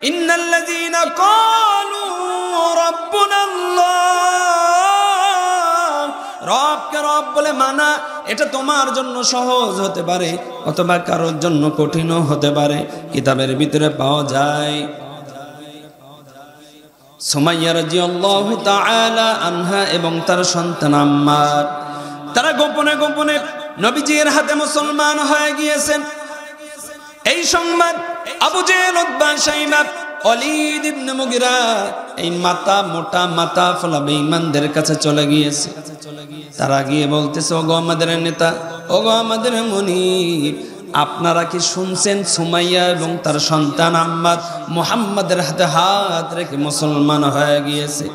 ইন্নাল্লাযীনা ক্বালু রাব্বুনাল্লাহ, রবকে রব বলে মানা এটা তোমার জন্য সহজ হতে পারে অথবা কারোর জন্য কঠিনও হতে পারে। কিতাবের ভিতরে পাওয়া যায় সুমাইয়া রাদিয়াল্লাহু তাআলা আনহা এবং তার সন্তান আম্মার, তারা গোপনে গোপনে নবীজির হাতে মুসলমান হয়ে গিয়েছেন। এই সংবাদ আবু জেহেল, উতবা, শাইবা, ওয়ালিদ ইবনে মুগিরা, এই মাথা মোটা মাথা ফোলা বেঈমানদের কাছে চলে গিয়েছে। তারা গিয়ে বলতেছে, ওগো আমাদের নেতা, ওগো আমাদের মুনির, আপনারা কি শুনছেন সুমাইয়া এবং তার সন্তান আম্মার মুহাম্মাদের হাতে হাত রেখে মুসলমান হয়ে গিয়েছে,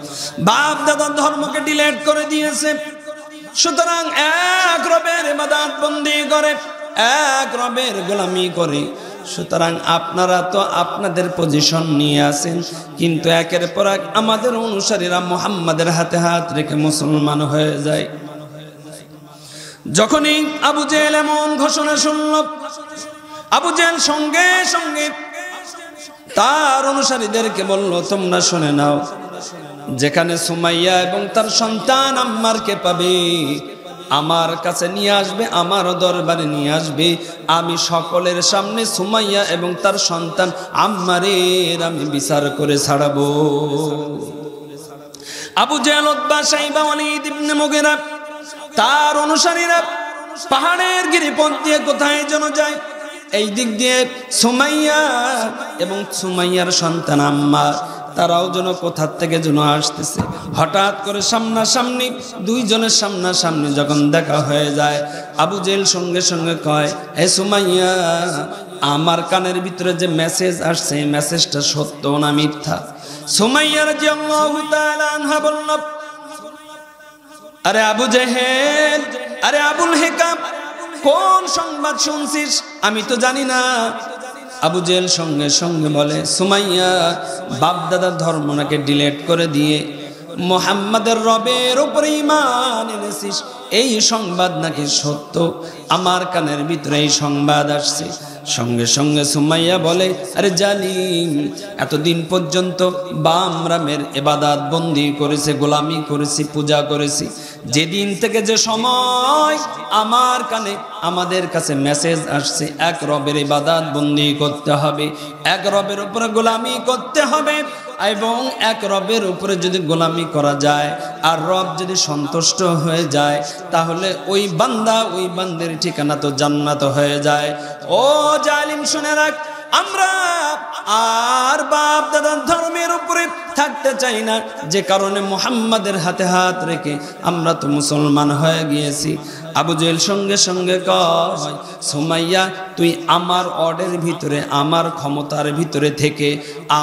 বাপ দাদার ধর্মকে ডিলিট করে দিয়েছে। সুতরাং এক রবের ইবাদত বন্দি করে, এক রবের গোলামি করে। সুতরাং আপনারা তো আপনাদের পজিশন নিয়ে আছেন, কিন্তু একের পর এক আমাদের অনুসারীরা মুহাম্মাদের হাতে হাত রেখে মুসলমান হয়ে যায়। যখনই আবু জেহেল এমন ঘোষণা শুনল, আবু জেহেল সঙ্গে সঙ্গে তার অনুসারীদেরকে বলল, তোমরা শুনে নাও, যেখানে সুমাইয়া এবং তার সন্তান আম্মারকে পাবে আমার কাছে নিয়ে আসবে, আমার দরবারে নিয়ে আসবে। আমি সকলের সামনে সুমাইয়া এবং তার সন্তান আম্মারের আমি বিচার করে ছাড়াবো। আবু জেহেল, উতবা, শাইবা, ওয়ালিদ ইবনে মুগিরা তার অনুসারীরা পাহাড়ের গিরিপথ দিয়ে কোথায় যেন যায়। এই দিক দিয়ে সুমাইয়া এবং সুমাইয়ার সন্তান আম্মার তারাও যেন কোথার থেকে যেন আসতেছে। হঠাৎ করে সামনাসামনি দুইজনের সামনাসামনি যখন দেখা হয়ে যায়, আবু জেহেল সঙ্গে সঙ্গে কয়, হে সুমাইয়া, আমার কানের ভিতরে যে মেসেজ আসছে এই মেসেজটা সত্য না মিথ্যা? সুমাইয়া রাদিয়াল্লাহু তাআলা আনহা বলল, আরে আবু জেহেল, আরে আবুল হিকাম, কোন সংবাদ শুনছিস? আমি তো জানি না। আবু জেহেল সঙ্গে সঙ্গে বলে, সুমাইয়া বাপ দাদার ধর্ম নাকি ডিলিট করে দিয়ে মুহাম্মাদের রবের উপরে ঈমান এনেছিস, এই সংবাদ নাকি সত্য? আমার কানের ভিতরে এই সংবাদ আসছে। সঙ্গে সঙ্গে সুমাইয়া বলে, আরে জালিম, এতদিন পর্যন্ত বামরামের ইবাদত বন্দি করেছে, গোলামি করেছি, পূজা করেছি। যেদিন থেকে যে সময় আমার কানে আমাদের কাছে মেসেজ আসছে এক রবের ইবাদত বন্দি করতে হবে, এক রবের উপরে গোলামি করতে হবে, এবং এক রবের উপরে যদি গোলামি করা যায় আর রব যদি সন্তুষ্ট হয়ে যায়, তাহলে ওই বান্দা ওই বান্দের ঠিকানা তো জান্নাত হয়ে যায়। ও জালিম, শুনে রাখ, আমরা আর বাপ দাদার ধর্মের উপরে থাকতে চাই না, যে কারণে মুহাম্মাদের হাতে হাত রেখে আমরা তো মুসলমান হয়ে গিয়েছি। আবু জেহেল সঙ্গে সঙ্গে কয়, সুমাইয়া, তুই আমার অর্ডারের ভিতরে, আমার ক্ষমতার ভিতরে থেকে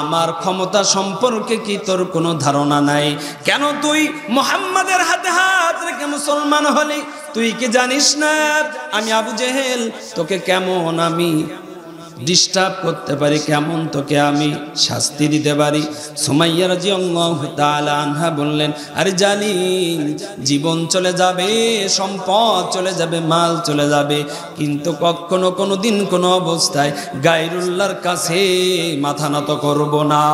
আমার ক্ষমতা সম্পর্কে কি তোর কোনো ধারণা নাই? কেন তুই মুহাম্মাদের হাতে হাত রেখে মুসলমান হলি? তুই কি জানিস না আমি আবু জেহেল তোকে কেমন আমি ডিস্টার্ব করতে পারি, কেমন তোকে আমি শাস্তি দিতে পারি? সুমাইয়া রাদিয়াল্লাহু তাআলা আনহা বললেন, আরে জালিম, জীবন চলে যাবে, সম্পদ চলে যাবে, মাল চলে যাবে, কিন্তু কখনো কোনো দিন কোনো অবস্থায় গায়রুল্লাহর কাছে মাথা নত করব না।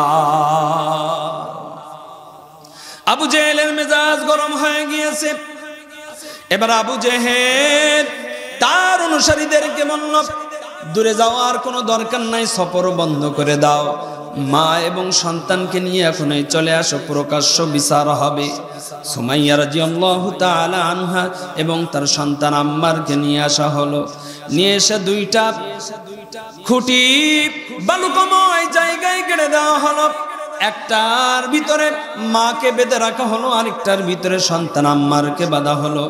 আবু জেহেলের মেজাজ গরম হয়ে গিয়েছে। এবার আবু জেহেল তার অনুসারীদেরকে বলল, দূরে যাওয়ার কোনো দরকার নাই, সফর বন্ধ করে দাও, মা এবং সন্তানকে নিয়ে এখনই চলে আসো, প্রকাশ্য বিচার হবে। সুমাইয়া রাদিয়াল্লাহু তাআলা আনহা এবং তার সন্তান আম্মারকে নিয়ে আসা হলো। নিয়ে এসে দুইটা খুঁটি বালুকাময় জায়গায় গেড়ে দেওয়া হলো। একটার ভিতরে মাকে বেঁধে রাখা হলো, আরেকটার ভিতরে সন্তান আম্মারকে বাঁধা হলো।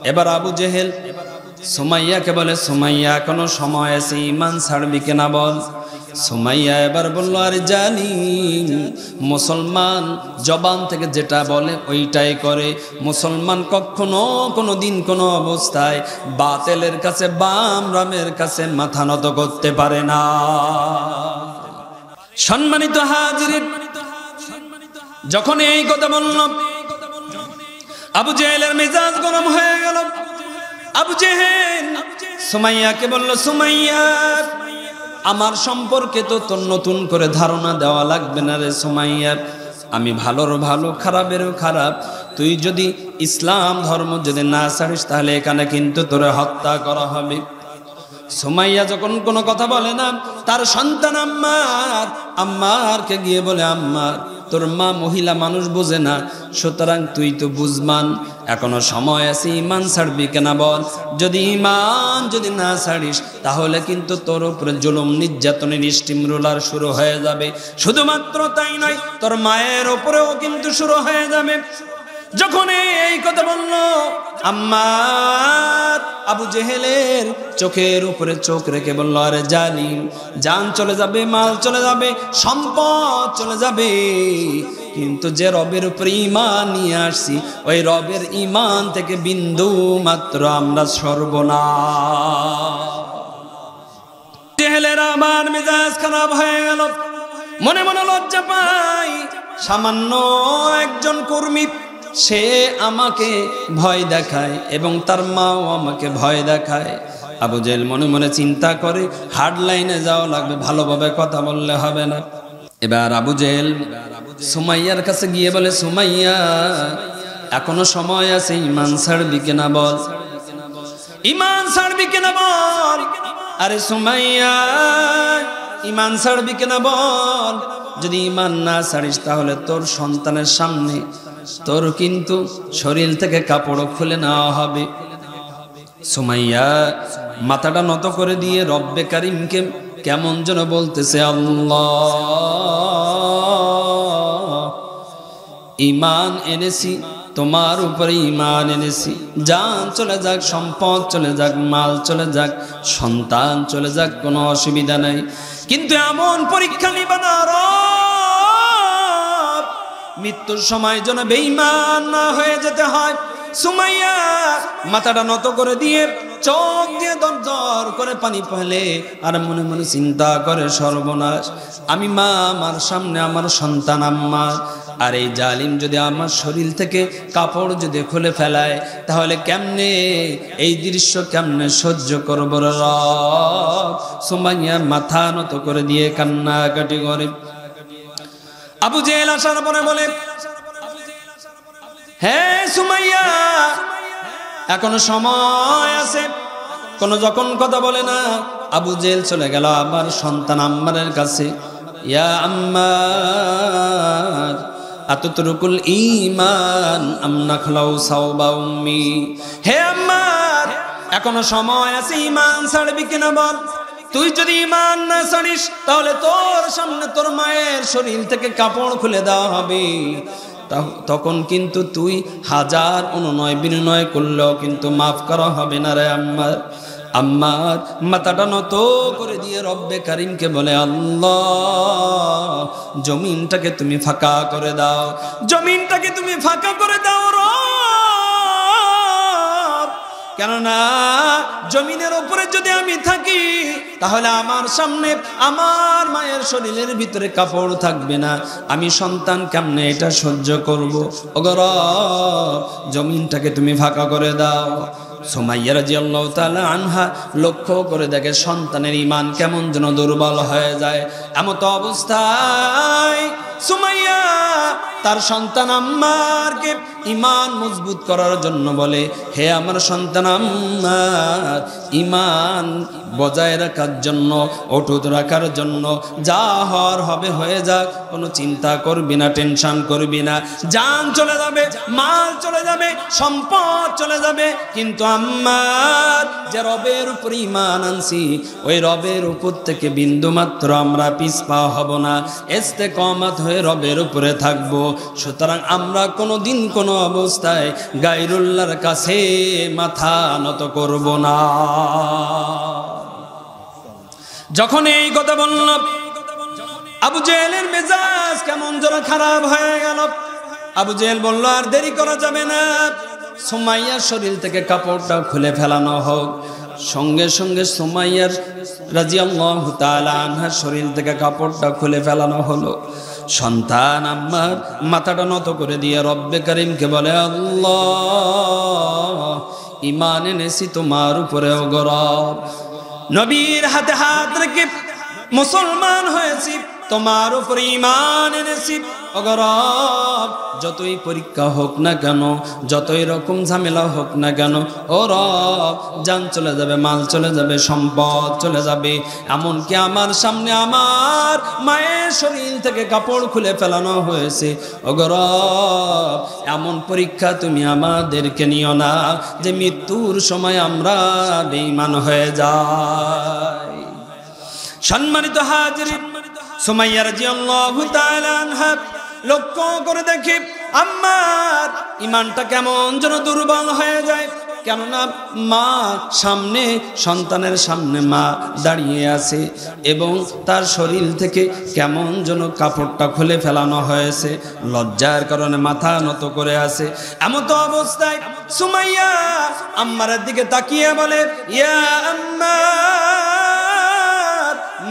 এবার আবু জেহেল সুমাইয়াকে বলে, সুমাইয়া, এখনো সময় আছে, ঈমান ছাড়বি কিনা বল। সুমাইয়া এবার বলল, আরে জালিম, মুসলমান জবান থেকে যেটা বলে ওইটাই করে। মুসলমান কখনো কোনো দিন কোনো অবস্থায় বাতিলের কাছে, বামরামের কাছে মাথা নত করতে পারে না। সম্মানিত হাজিরিন, যখন এই কথা বলল, আবু জেহেলের মেজাজ গরম হয়ে গেল। আবু জেহেল সুমাইয়াকে বলল, সুমাইয়া, আমার সম্পর্কে তো তোর নতুন করে ধারণা দেওয়া লাগবে না রে সুমাইয়া, আমি ভালোর ভালো খারাপেরও খারাপ। তুই যদি ইসলাম ধর্ম যদি না ছাড়িস তাহলে এখানে কিন্তু তোরে হত্যা করা হবে। সুমাইয়া যখন কোনো কথা বলে না, তার সন্তান আম্মারকে গিয়ে বলে, আম্মার তোর মা মহিলা মানুষ বোঝে না, সুতরাং তুই তো বুঝমান, এখনো সময় আছে, ইমান ছাড়বি কেনা বল। যদি না ছাড়িস তাহলে কিন্তু তোর উপরে জুলুম নির্যাতনের স্টিম রোলার শুরু হয়ে যাবে। শুধুমাত্র তাই নয়, তোর মায়ের উপরেও কিন্তু শুরু হয়ে যাবে। যখন এই কথা বলল আম্মার, আবু জেহেলের চোখের উপরে চোখ রেখে বলল, আরে জালিম, জান চলে যাবে, মাল চলে যাবে, সম্পদ চলে যাবে, কিন্তু যে রবের উপরে ঈমান নিয়ে আসছি ওই রবের ঈমান থেকে বিন্দু মাত্র আমরা সরব না। জেহেলের আমার মেজাজ খারাপ হয়ে গেল, মনে মনে লজ্জা পাই। সামান্য একজন কর্মী, সে আমাকে ভয় দেখায় এবং তার মাও আমাকে ভয় দেখায়। আবু জেহেল মনে মনে চিন্তা করে, হার্ড লাইনে যাওয়া লাগবে, ভালোভাবে কথা বললে হবে না। এবার আবু জেহেল সুমাইয়ার কাছে গিয়ে বলে, সুমাইয়া এখনো সময় আছে, ঈমান ছাড়বি কিনা বল, ঈমান ছাড়বি কিনা বল। আরে সুমাইয়া, ঈমান ছাড়বি কিনা বল, যদি ঈমান না ছাড়িস তাহলে তোর সন্তানের সামনে তোর কিন্তু শরীর থেকে কাপড় খুলে নেওয়া হবে। সুমাইয়া মাথাটা নত করে দিয়ে রব্বে কারিমকে কেমন যেন বলতেছে, আল্লাহ, ঈমান এনেছি, তোমার উপরে ঈমান এনেছি, জান চলে যাক, সম্পদ চলে যাক, মাল চলে যাক, সন্তান চলে যাক, কোনো অসুবিধা নাই, কিন্তু এমন পরীক্ষা নিবা না রব, মৃত্যুর সময় যেন বেঈমান না হয়ে যেতে হয়। সুমাইয়া মাথাটা নত করে দিয়ে চোখ দিয়ে দরদর করে পানি ফেলে আর মনে মনে চিন্তা করে, সর্বনাশ, আমি মা, আমার সামনে আমার সন্তান আম্মার, আর এই জালিম যদি আমার শরীর থেকে কাপড় যদি খুলে ফেলায় তাহলে কেমনে এই দৃশ্য কেমনে সহ্য করবো রব। সুমাইয়া মাথা নত করে দিয়ে কান্নাকাটি করে। আবু জেহেল আসার পরে বলে, হ্যাঁ সুমাইয়া এখনো সময় আছে, কোনো যখন কথা বলে না। আবু জেহেল চলে গেল আবার সন্তান আম্মারের কাছে, ইয়া আম্মার আতুতরুকুল ঈমান আম নাখলাউ সাওবা উম্মি, হে আম্মার এখনো সময় আছে, ঈমান ছাড়বি কিনা বল। তুই যদি ঈমান না ছাড়িস তাহলে তোর সামনে তোর মায়ের শরীর থেকে কাপড় খুলে দেওয়া হবে, তখন কিন্তু তুই হাজার অনুনয় বিনয় করলেও কিন্তু মাফ করা হবে না রে আম্মার। আম্মার মাথাটা নত করে দিয়ে রব্বে কারিমকে বলে, আল্লাহ, জমিনটাকে তুমি ফাঁকা করে দাও, জমিনটাকে তুমি ফাঁকা করে দাও রব, কেননা জমিনের উপরে যদি আমি থাকি তাহলে আমার সামনে আমার মায়ের শরীরের ভিতরে কাপড় থাকবে না, আমি সন্তান কেমনে এটা সহ্য করব। ওগো রব, জমিনটাকে তুমি ফাঁকা করে দাও। সুমাইয়া রাদিয়াল্লাহু তাআলা আনহা লক্ষ্য করে দেখে সন্তানের ঈমান কেমন যেন দুর্বল হয়ে যায়। এমত অবস্থায় সুমাইয়া তার সন্তান আম্মারকে ঈমান মজবুত করার জন্য বলে, হে আমার সন্তান আম্মার, ঈমান বজায় রাখার জন্য, অটুট রাখার জন্য যা হওয়ার হবে হয়ে যাক, কোনো চিন্তা করবি না, টেনশন করবি না, জান চলে যাবে, মাল চলে যাবে, সম্পদ চলে যাবে, কিন্তু আম্মার যে রবের উপর ঈমান আনছি ওই রবের উপর থেকে বিন্দু মাত্র আমরা পিছপা হব না, ইস্তেকামত হয়ে রবের উপরে থাকবো। সুতরাং আমরা কোনো দিন কোনো অবস্থায় গায়রুল্লাহর কাছে মাথা নত করব না। যখন এই কথা বলল আবু জেহেলের মেজাজ কেমন যেন খারাপ হয়ে গেল। আবু জেহেল বলল, আর দেরি করা যাবে না, সুমাইয়ার শরীর থেকে কাপড়টা খুলে ফেলানো হোক। সঙ্গে সঙ্গে সুমাইয়ার রাদিয়াল্লাহু তাআলা আনহার শরীর থেকে কাপড়টা খুলে ফেলানো হলো। সন্তান আম্মার মাথাটা নত করে দিয়ে রব্বে কারিমকে বলে, আল্লাহ, ঈমান এনেছি তোমার উপরে, ওগো রব। নবীর হাতে হাত রেখে মুসলমান হয়েছি, তোমার উপর ঈমান এনেছি। ওগো রব, যতই পরীক্ষা হোক না কেন, যতই রকম ঝামেলা হোক না কেন, ও রব, জান চলে যাবে, মাল চলে যাবে, সম্পদ চলে যাবে, এমনকি আমার সামনে আমার মায়ের শরীর থেকে কাপড় খুলে ফেলানো হয়েছে। ওগো রব, এমন পরীক্ষা তুমি আমাদেরকে নিও না যে মৃত্যুর সময় আমরা বেঈমান হয়ে যাই। সম্মানিত হাজিরিন, সুমাইয়া রাদিয়াল্লাহু তাআলা আনহা লক্ষ্য করে দেখি আমার ঈমানটা কেমন যেন দুর্বল হয়ে যায়। কেননা মা সামনে, সন্তানের সামনে মা দাঁড়িয়ে আছে এবং তার শরীর থেকে কেমন যেন কাপড়টা খুলে ফেলানো হয়েছে, লজ্জার কারণে মাথা নত করে আছে। এমন তো অবস্থায় সুমাইয়া আম্মারের দিকে তাকিয়ে বলে, ইয়া আম্মা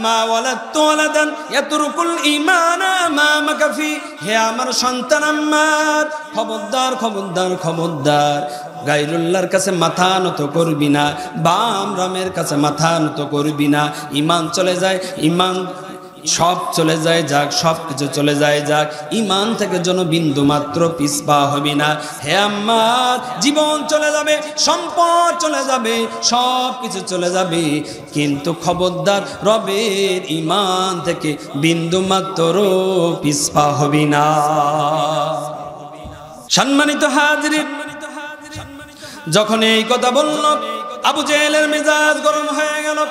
মা ওয়ালাদতু ওয়ালাদান ইয়াতরুকুল ঈমানা আমামাকা ফি। হে আমার সন্তান আম্মার, খবরদার খবরদার খবরদার, গায়রুল্লাহর কাছে মাথা নত করবি না, বাম রামের কাছে মাথা নত করবি না। ঈমান চলে যায়, ঈমান সব চলে যায় যাক, সব কিছু চলে যায় যাক, ঈমান থেকে যেন বিন্দু মাত্র পিছপা হবি না। হে আম্মা, জীবন চলে যাবে, সম্পদ চলে যাবে, সব কিছু চলে যাবে, কিন্তু খবরদার রবের ঈমান থেকে বিন্দু মাত্র পিছপা হবি না। সম্মানিত হাজিরিন, যখন এই কথা বলল, আবু জেহেলের মেজাজ গরম হয়ে গেল।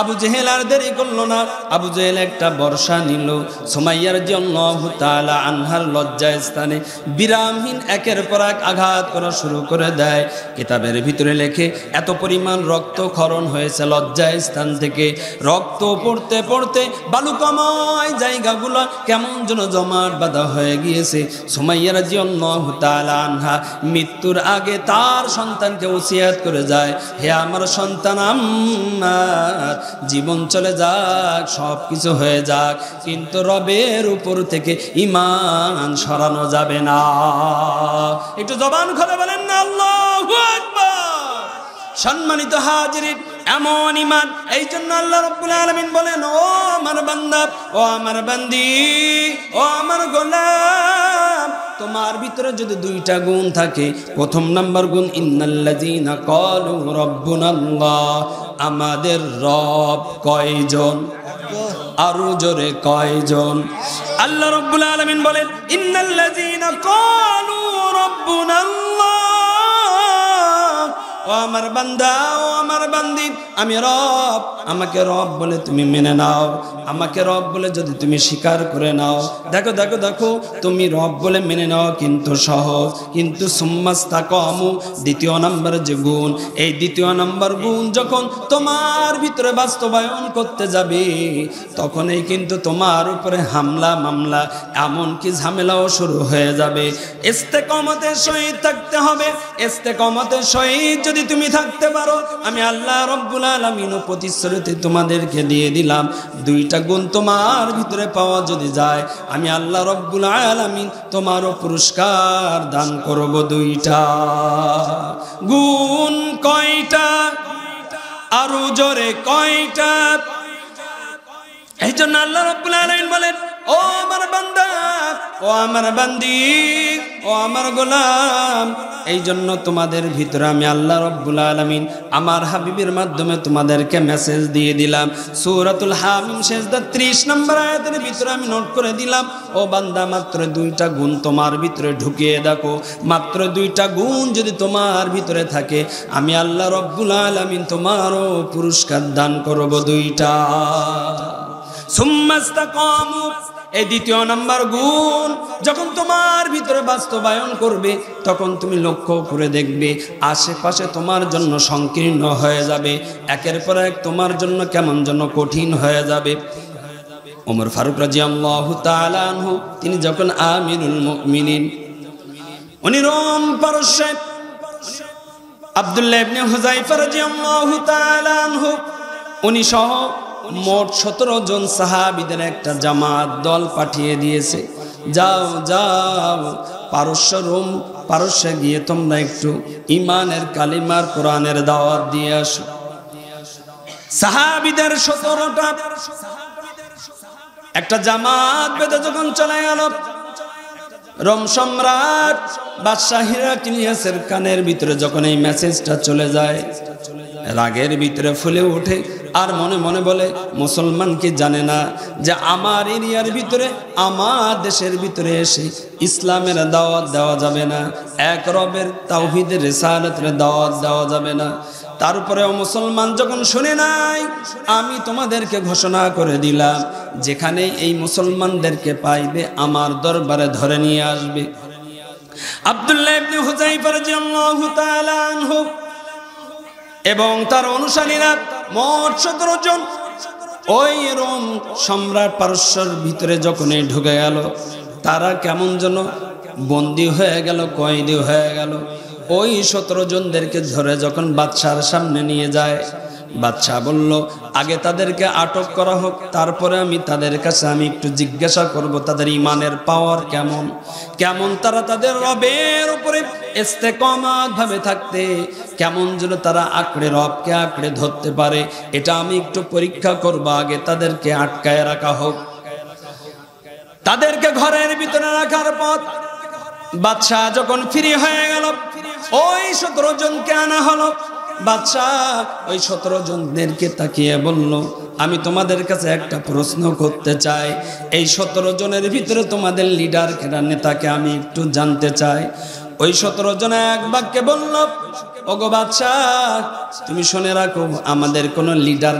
আবু জেহেল আর দেরি করলো না, আবু জেহেল একটা বর্ষা নিল, সুমাইয়া রাদিয়াল্লাহু তাআলা আনহার লজ্জা স্থানে বিরামহীন একের পর এক আঘাত করা শুরু করে দেয়। কিতাবের ভিতরে লেখে এত পরিমাণ রক্তক্ষরণ হয়েছে লজ্জা স্থান থেকে। রক্ত পড়তে পড়তে বালুকাময় জায়গাগুলো কেমন যেন জমাট বাঁধা হয়ে গিয়েছে। সুমাইয়া রাদিয়াল্লাহু তাআলা আনহা মৃত্যুর আগে তার সন্তানকে ওসিয়াত করে যায়, হে আমার সন্তান আম্মার, জীবন চলে যাক, সব কিছু হয়ে যাক, কিন্তু রবের উপর থেকে ঈমান সরানো যাবে না। একটু জবান খুলে বলেন না আল্লাহু আকবার। সম্মানিত হাজিরিন, এমন ঈমান, এই জন্য আল্লাহ রাব্বুল আলামিন বলেন, ও আমার বান্দা, ও আমার বান্দি, ও আমার গোলাম, তোমার ভিতরে যদি দুইটা গুণ থাকে, প্রথম নাম্বার গুণ ইন্নাল্লাযীনা ক্বালু রাব্বুনাল্লাহ, আমাদের রব কয়জন? আরো জোরে কয়জন? আল্লাহ রাব্বুল আলামিন বলেন, ইন্নাল্লাযীনা ক্বালু রাব্বুনাল্লাহ, ও আমার বান্দা, ও আমার বান্দি, আমি রব, আমাকে রব বলে তুমি মেনে নাও, আমাকে রব বলে যদি তুমি স্বীকার করে নাও, দেখো দেখো দেখো, তুমি রব বলে মেনে নাও কিন্তু সহজ, কিন্তু সুম্মাস্তাকামু, দ্বিতীয় নাম্বার যে গুণ, এই দ্বিতীয় নাম্বার গুণ যখন তোমার ভিতরে বাস্তবায়ন করতে যাবে, তখনই কিন্তু তোমার উপরে হামলা মামলা এমনকি ঝামেলাও শুরু হয়ে যাবে। ইস্তেকামতের সহিত থাকতে হবে। ইস্তেকামতের সহিত যদি তুমি থাকতে পারো, আমি আল্লাহ রাব্বুল আলামিন প্রতিশ্রুতি তোমাদেরকে দিয়ে দিলাম, দুইটা গুণ তোমার ভিতরে পাওয়া যদি যায়, আমি আল্লাহ রাব্বুল আলামিন তোমারও পুরস্কার দান করব। দুইটা গুণ কয়টা? আরো জোরে কয়টা? এই জন্য আল্লাহ রাব্বুল আলামিন বলেন, ও আমার বান্দা, ও আমার বান্দি, ও আমার গোলাম, এই জন্য তোমাদের ভিতরে আমি আল্লাহ রাব্বুল আলামিন আমার হাবিবের মাধ্যমে তোমাদেরকে মেসেজ দিয়ে দিলাম। সূরাতুল হামিম সিজদা 30 নম্বর আয়াতের ভিতরে আমি নোট করে দিলাম, ও বান্দা, মাত্র দুইটা গুণ তোমার ভিতরে ঢুকিয়ে দেখো, মাত্র দুইটা গুণ যদি তোমার ভিতরে থাকে, আমি আল্লাহ রাব্বুল আলামিন তোমারও পুরস্কার দান করব। দুইটা সুম্মাস্তাকামু, এই দ্বিতীয় নাম্বার গুণ যখন তোমার ভিতরে বাস্তবায়ন করবে, তখন তুমি লক্ষ্য করে দেখবে আশেপাশে তোমার জন্য সংকীর্ণ হয়ে যাবে, একের পর এক তোমার জন্য কেমন যেন কঠিন হয়ে যাবে। ওমর ফারুক রাদিয়াল্লাহু তাআলা আনহু, তিনি যখন আমিরুল মুমিনিন, উনি রোম পারস্যে আব্দুল্লাহ ইবনে হুযায়ফা রাদিয়াল্লাহু তাআলা আনহু, উনি সহ মোট 17 জন সাহাবীদের একটা জামাত দল পাঠিয়ে দিয়েছে, যাও যাও রোম পারস্যে গিয়ে তোমরা একটু ঈমানের কালিমার কোরআনের দাওয়াত দিয়ে আসো। সাহাবীদের 17টা একটা জামাত বেঁধে যখন চলে গেল, রোম সম্রাট বাদশাহ হিরাক্লিয়াসের কানের ভিতরে যখন এই মেসেজটা চলে যায়, রাগের ভিতরে ফুলে ওঠে আর মনে মনে বলে, মুসলমান কি জানে না যে আমার এরিয়ার ভিতরে, আমার দেশের ভিতরে এসে ইসলামের দাওয়াত দেওয়া যাবে না, এক রবের তাওহীদের রিসালাতের দাওয়াত দেওয়া যাবে না। তারপরেও মুসলমান যখন শুনে নাই, আমি তোমাদেরকে ঘোষণা করে দিলাম, যেখানে এই মুসলমানদেরকে পাইবে আমার দরবারে ধরে নিয়ে আসবে। আব্দুল্লাহ ইবনে হুযাইফা রাদিয়াল্লাহু তাআলা আনহু এবং তার অনুসারীরা মোট 17 জন ওই রোম সম্রাট পারস্যের ভিতরে যখনই ঢুকে গেল, তারা কেমন যেন বন্দী হয়ে গেল, কয়েদি হয়ে গেল। ওই 17 জনদেরকে ধরে যখন বাদশার সামনে নিয়ে যায়, বাদশাহ বলল, আগে তাদেরকে আটক করা হোক, তারপরে আমি তাদের কাছে আমি একটু জিজ্ঞাসা করব তাদের ইমানের পাওয়ার কেমন, কেমন তারা তাদের রবের উপরে ইস্তেকামাত ভাবে থাকতে, কেমন যেন তারা আঁকড়ে রবকে আঁকড়ে ধরতে পারে, এটা আমি একটু পরীক্ষা করব। আগে তাদেরকে আটকায় রাখা হোক। তাদেরকে ঘরের ভিতরে রাখার পর বাদশাহ যখন ফ্রি হয়ে গেল, ওই 17 জনকে আনা হলো। বাদশাহ ওই 17 জনদেরকে তাকিয়ে বলল, আমি তোমাদের কাছে একটা প্রশ্ন করতে চাই। এই 17 জনের ভিতরে তোমাদের লিডার কেডা, নেতাকে আমি একটু জানতে চাই। ওই 17 জন এক বাক্যে বলল, ওগো বাদশাহ, তুমি শুনে রাখো, আমাদের কোনো লিডার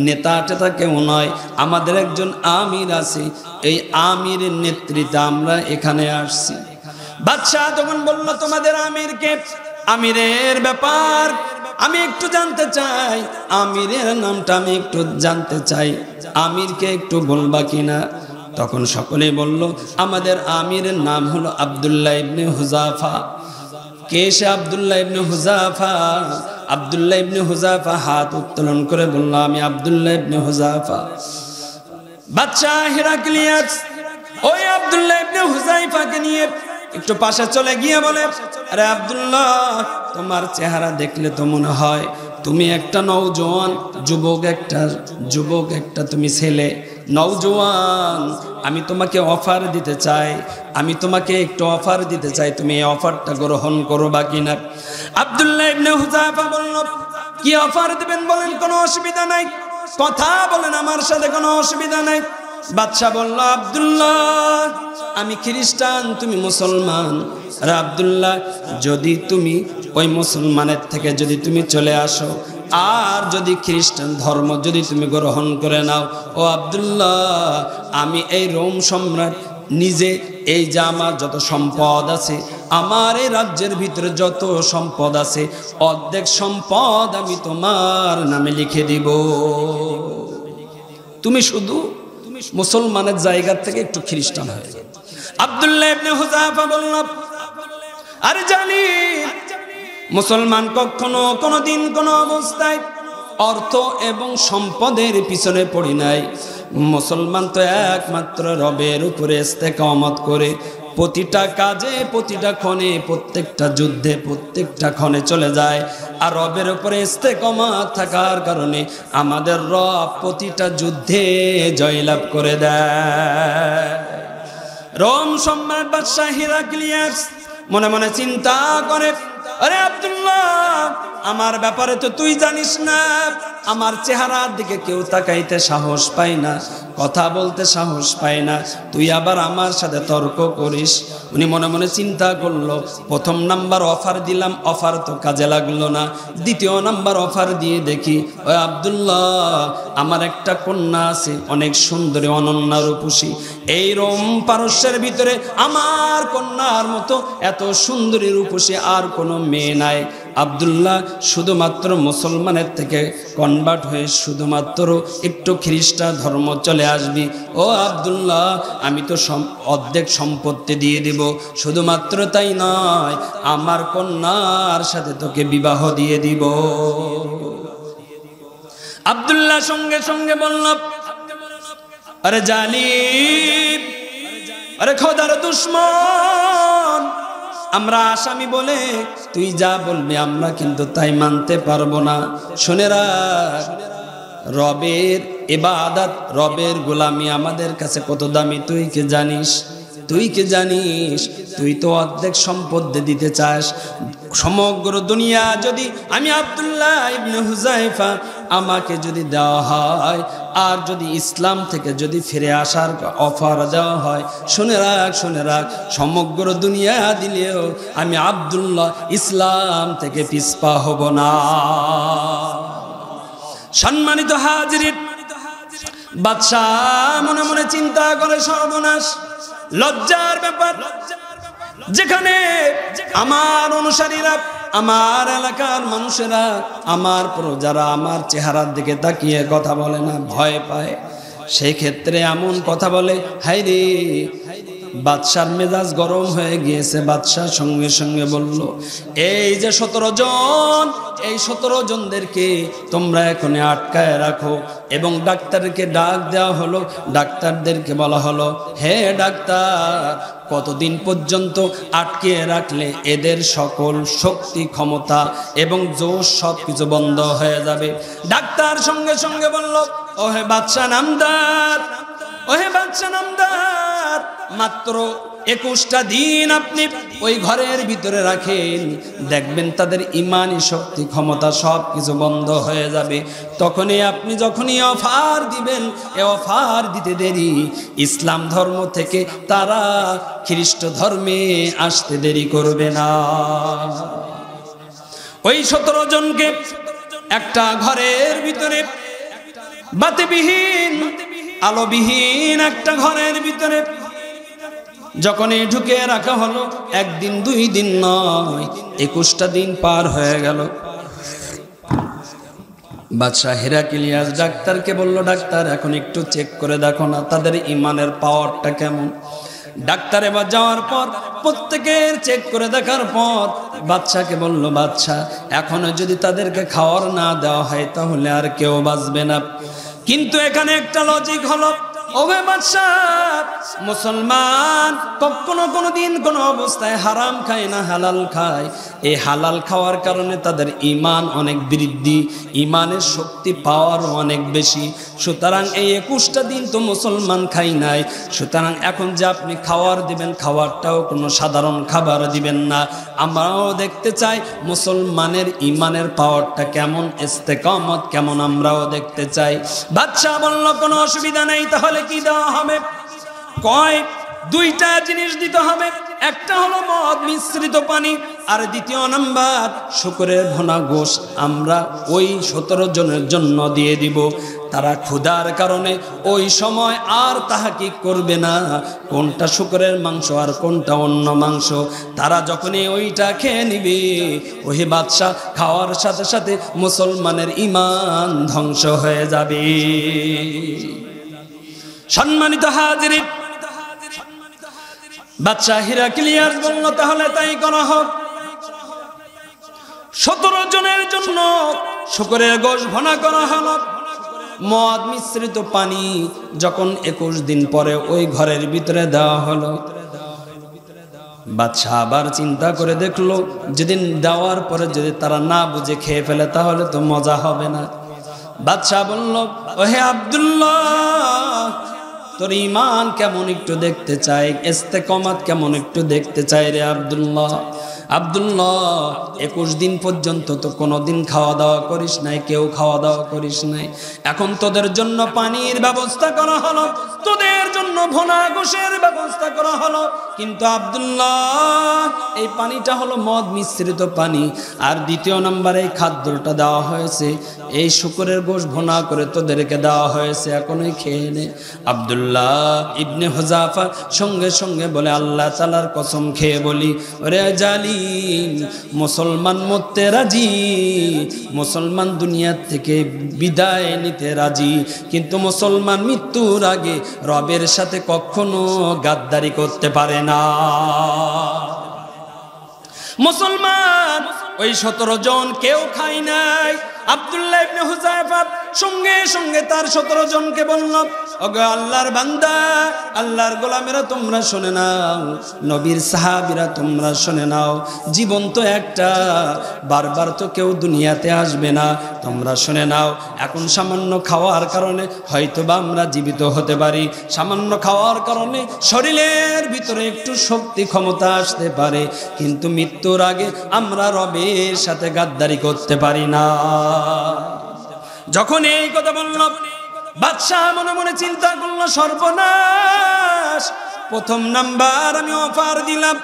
নেতা টেতা কেউ নয়, আমাদের একজন আমির আছে, এই আমিরের নেতৃত্বে আমরা এখানে আসছি। বাদশাহ তখন বলল, তোমাদের আমিরকে, আমিরের ব্যাপার আমি একটু জানতে চাই, আমিরের নামটা আমি একটু জানতে চাই, আমিরকে একটু বলবা কিনা? তখন সকলে বলল, আমাদের আমিরের নাম হলো আব্দুল্লাহ ইবনে হুযাফা। কে সে আব্দুল্লাহ ইবনে হুযাফা? আব্দুল্লাহ ইবনে হুযাফা হাত উত্তোলন করে বলল, আমি আব্দুল্লাহ ইবনে হুযাফা। বাদশাহ হিরাক্লিয়াস ওই আব্দুল্লাহ ইবনে হুযাফাকে নিয়ে একটু পাশে চলে গিয়ে বলে, আরে আব্দুল্লাহ, তোমার চেহারা দেখলে তো মনে হয় তুমি একটা নওজোয়ান যুবক একটা তুমি ছেলে নওজোয়ান। আমি তোমাকে অফার দিতে চাই, আমি তোমাকে একটু অফার দিতে চাই, তুমি এই অফারটা গ্রহণ করো বা কিনা? আব্দুল্লাহ ইবনে হুযাফা বলল, কি অফার দিবেন বলেন, কোনো অসুবিধা নাই, কথা বলেন, আমার সাথে কোনো অসুবিধা নাই। বাদশাহ বলল, আব্দুল্লাহ, আমি খ্রিস্টান, তুমি মুসলমান। আরে আব্দুল্লাহ, যদি তুমি ওই মুসলমানের থেকে যদি তুমি চলে আসো আর যদি খ্রিস্টান ধর্ম যদি তুমি গ্রহণ করে নাও, ও আব্দুল্লাহ, আমি এই রোম সম্রাট নিজে, এই যে আমার যত সম্পদ আছে, আমার এই রাজ্যের ভিতরে যত সম্পদ আছে, অর্ধেক সম্পদ আমি তোমার নামে লিখে দিব। তুমি শুধু মুসলমানের জায়গা থেকে একটু খ্রিস্টান হয়ে যাবে। আব্দুল্লাহ ইবনে হুযাফা বলল, আরে জানি মুসলমান কখনো কোনোদিন কোনো অবস্থায় অর্থ এবং সম্পদের পিছনে পড়ি নাই। মুসলমান তো একমাত্র রবের উপরে ইস্তেকামত করে প্রতিটা কাজে, প্রতিটা ক্ষণে, প্রত্যেকটা যুদ্ধে, প্রত্যেকটা ক্ষণে চলে যায়। আর রবের উপরে ইস্তেকামত থাকার কারণে আমাদের রব প্রতিটা যুদ্ধে জয়লাভ করে দেয়। রোম সম্রাট বাদশাহ হিরাক্লিয়াস মনে মনে চিন্তা করে, আরে আব্দুল্লাহ, আমার ব্যাপারে তো তুই জানিস না, আমার চেহারার দিকে কেউ তাকাইতে সাহস পায় না, কথা বলতে সাহস পায় না, তুই আবার আমার সাথে তর্ক করিস। উনি মনে মনে চিন্তা করলো, প্রথম নাম্বার অফার দিলাম, অফার তো কাজে লাগলো না, দ্বিতীয় নাম্বার অফার দিয়ে দেখি। ওই আব্দুল্লাহ, আমার একটা কন্যা আছে, অনেক সুন্দরী, অনন্য রূপসী, এই রোম পারস্যের ভিতরে আমার কন্যার মতো এত সুন্দরী রূপসী আর কোনো মেয়ে নাই। আব্দুল্লাহ, শুধুমাত্র মুসলমানের থেকে কনভার্ট হয়ে শুধুমাত্র একটু খ্রিস্টান ধর্ম চলে আসবি। ও আব্দুল্লাহ, আমি তো অর্ধেক সম্পত্তি দিয়ে দিব, শুধুমাত্র তাই নয়, আমার কন্যার সাথে তোকে বিবাহ দিয়ে দিব। আব্দুল্লাহ সঙ্গে সঙ্গে বলল, আরে জালিম, আরে খোদার দুশমন, আমরা আসামি বলে তুই যা বলবি আমরা কিন্তু তাই মানতে পারবো না। শুনে রাখ, রবের ইবাদত, রবের গোলামি আমাদের কাছে কত দামি তুই কি জানিস? তুই কি জানিস? তুই তো অর্ধেক সম্পদ দিতে চাস। সমগ্র দুনিয়া যদি আমি আব্দুল্লাহ ইবনে হুযায়ফা আমাকে যদি দেওয়া হয়, আর যদি ইসলাম থেকে যদি ফিরে আসার অফার দেওয়া হয়, শুনে রাখ, সমগ্র দুনিয়া দিলেও আমি আব্দুল্লাহ ইসলাম থেকে পিছপা হব না। সম্মানিত হাজিরিন, বাদশাহ মনে মনে চিন্তা করে, সর্বনাশ, লজ্জার ব্যাপার। যেখানে আমার অনুসারীরা, আমার এলাকার মানুষেরা, আমার প্রজারা আমার চেহারার দিকে তাকিয়ে কথা বলে না, ভয় পায়, সেই ক্ষেত্রে এমন কথা বলে, হাই রে। বাদশার মেজাজ গরম হয়ে গিয়েছে। বাদশাহ সঙ্গে সঙ্গে বলল, এই যে 17 জন, এই 17 জনদেরকে তোমরা এখানে আটকায় রাখো। এবং ডাক্তারকে ডাক দেওয়া হলো। ডাক্তারদেরকে বলা হলো, হে ডাক্তার, কতদিন পর্যন্ত আটকে রাখলে এদের সকল শক্তি, ক্ষমতা এবং জোশ সব কিছু বন্ধ হয়ে যাবে? ডাক্তার সঙ্গে সঙ্গে বলল, ওহে বাদশাহ নামদার, ওহে বাদশাহ নামদার, মাত্র 21টা দিন আপনি ওই ঘরের ভিতরে রাখেন, দেখবেন তাদের ইমানি শক্তি, ক্ষমতা সব কিছু বন্ধ হয়ে যাবে। তখনই আপনি যখনই অফার দিবেন, এ অফার দিতে দেরি, ইসলাম ধর্ম থেকে তারা খ্রিস্ট ধর্মে আসতে দেরি করবে না। ওই 17 জনকে একটা ঘরের ভিতরে, বাতিবিহীন, আলোবিহীন একটা ঘরের ভিতরে যখনই ঢুকে রাখা হলো, একদিন 2 দিন নয়, 21টা দিন পার হয়ে গেল। বাদশাহ হেরাক্লিয়াস ডাক্তারকে বলল, ডাক্তার এখন একটু চেক করে দেখো না তাদের ইমানের পাওয়ারটা কেমন। ডাক্তার এবার যাওয়ার পর প্রত্যেকের চেক করে দেখার পর বাদশাকে বলল, বাদশাহ এখনো যদি তাদেরকে খাওয়ার না দেওয়া হয় তাহলে আর কেউ বাঁচবে না। কিন্তু এখানে একটা লজিক হলো, ওহে বাদশাহ, মুসলমান কখনো কোনোদিন কোনো অবস্থায় হারাম খায় না, হালাল খায়। এই হালাল খাওয়ার কারণে তাদের ইমান অনেক বৃদ্ধি, ইমানের শক্তি পাওয়ার অনেক বেশি। সুতরাং এই 21টা দিন তো মুসলমান খাই নাই, সুতরাং এখন যে আপনি খাওয়ার দিবেন, খাওয়ারটাও কোনো সাধারণ খাবার দিবেন না। আমরাও দেখতে চাই মুসলমানের ইমানের পাওয়ারটা কেমন, ইস্তেকামত কেমন, আমরাও দেখতে চাই। বাদশাহ বলল, কোনো অসুবিধা নেই, তাহলে কি দেওয়া হবে? কয় 2টা জিনিস দিতে হবে। একটা হলো মদ মিশ্রিত পানি, আর দ্বিতীয় নাম্বার শুকরের ভুনা গোশত আমরা ওই 17 জনের জন্য দিয়ে দিব। তারা ক্ষুধার কারণে ওই সময় আর তাহাকিক করবে না কোনটা শুকরের মাংস আর কোনটা অন্য মাংস। তারা যখনই ওইটা খেয়ে নিবে, ওই বাদশাহ খাওয়ার সাথে সাথে মুসলমানের ঈমান ধ্বংস হয়ে যাবে। সম্মানিত হাজিরিন, বাদশাহ হেরাক্লিয়াস বলল, তাহলে তাই করা হোক। 17 জনের জন্য শুকরের গোশত ভুনা করা হলো। মদ মিশ্রিত পানি যখন 21 দিন পরে ওই ঘরের ভিতরে দেওয়া হলো, বাদশাহ আবার চিন্তা করে দেখলো, যেদিন দেওয়ার পরে যদি তারা না বুঝে খেয়ে ফেলে তাহলে তো মজা হবে না। বাদশাহ বলল, ওহে আব্দুল্লাহ, তোর ঈমান কেমন একটু দেখতে চাই, ইস্তেকামত কেমন একটু দেখতে চাই রে আব্দুল্লাহ। আব্দুল্লাহ 21 দিন পর্যন্ত তো কোনোদিন খাওয়া দাওয়া করিস নাই, কেউ খাওয়া দাওয়া করিস নাই। এখন তোদের জন্য পানির ব্যবস্থা করা হলো, তোদের জন্য ভুনা গোশের ব্যবস্থা করা হলো। কিন্তু আব্দুল্লাহ, এই পানিটা হলো মদ মিশ্রিত পানি, আর দ্বিতীয় নম্বরে এই খাদ্যটা দেওয়া হয়েছে, এই শুকরের গোশত ভুনা করে তোদেরকে দেওয়া হয়েছে, এখনই খেয়ে নে। আব্দুল্লাহ ইবনে হুযাফা সঙ্গে সঙ্গে বলে, আল্লাহ তাআলার কসম খেয়ে বলি, ওরে জালিম, মুসলমান মরতে রাজি, মুসলমান দুনিয়া থেকে বিদায় নিতে রাজি, কিন্তু মুসলমান মৃত্যুর আগে রবের সাথে কখনো গাদ্দারি করতে পারে না। মুসলমান ওই 17 জন কেউ খায় নাই। আব্দুল্লাহ ইবনে হুযায়ফা সঙ্গে সঙ্গে তার 17 জনকে বলল, ওগো আল্লাহর বান্দা, আল্লাহর গোলামেরা তোমরা শুনে নাও, নবীর সাহাবীরা তোমরা শুনে নাও, জীবন তো একটা, বারবার তো কেউ দুনিয়াতে আসবে না, তোমরা শুনে নাও। এখন সামান্য খাওয়ার কারণে হয়তোবা আমরা জীবিত হতে পারি, সামান্য খাওয়ার কারণে শরীরের ভিতরে একটু শক্তি ক্ষমতা আসতে পারে, কিন্তু মৃত্যুর আগে আমরা রবের সাথে গাদ্দারি করতে পারি না। যখন এই কথা বলল, বাদশাহ মনে মনে চিন্তা করলো, সর্বনাশ, প্রথম নাম্বার আমি অফার দিলাম,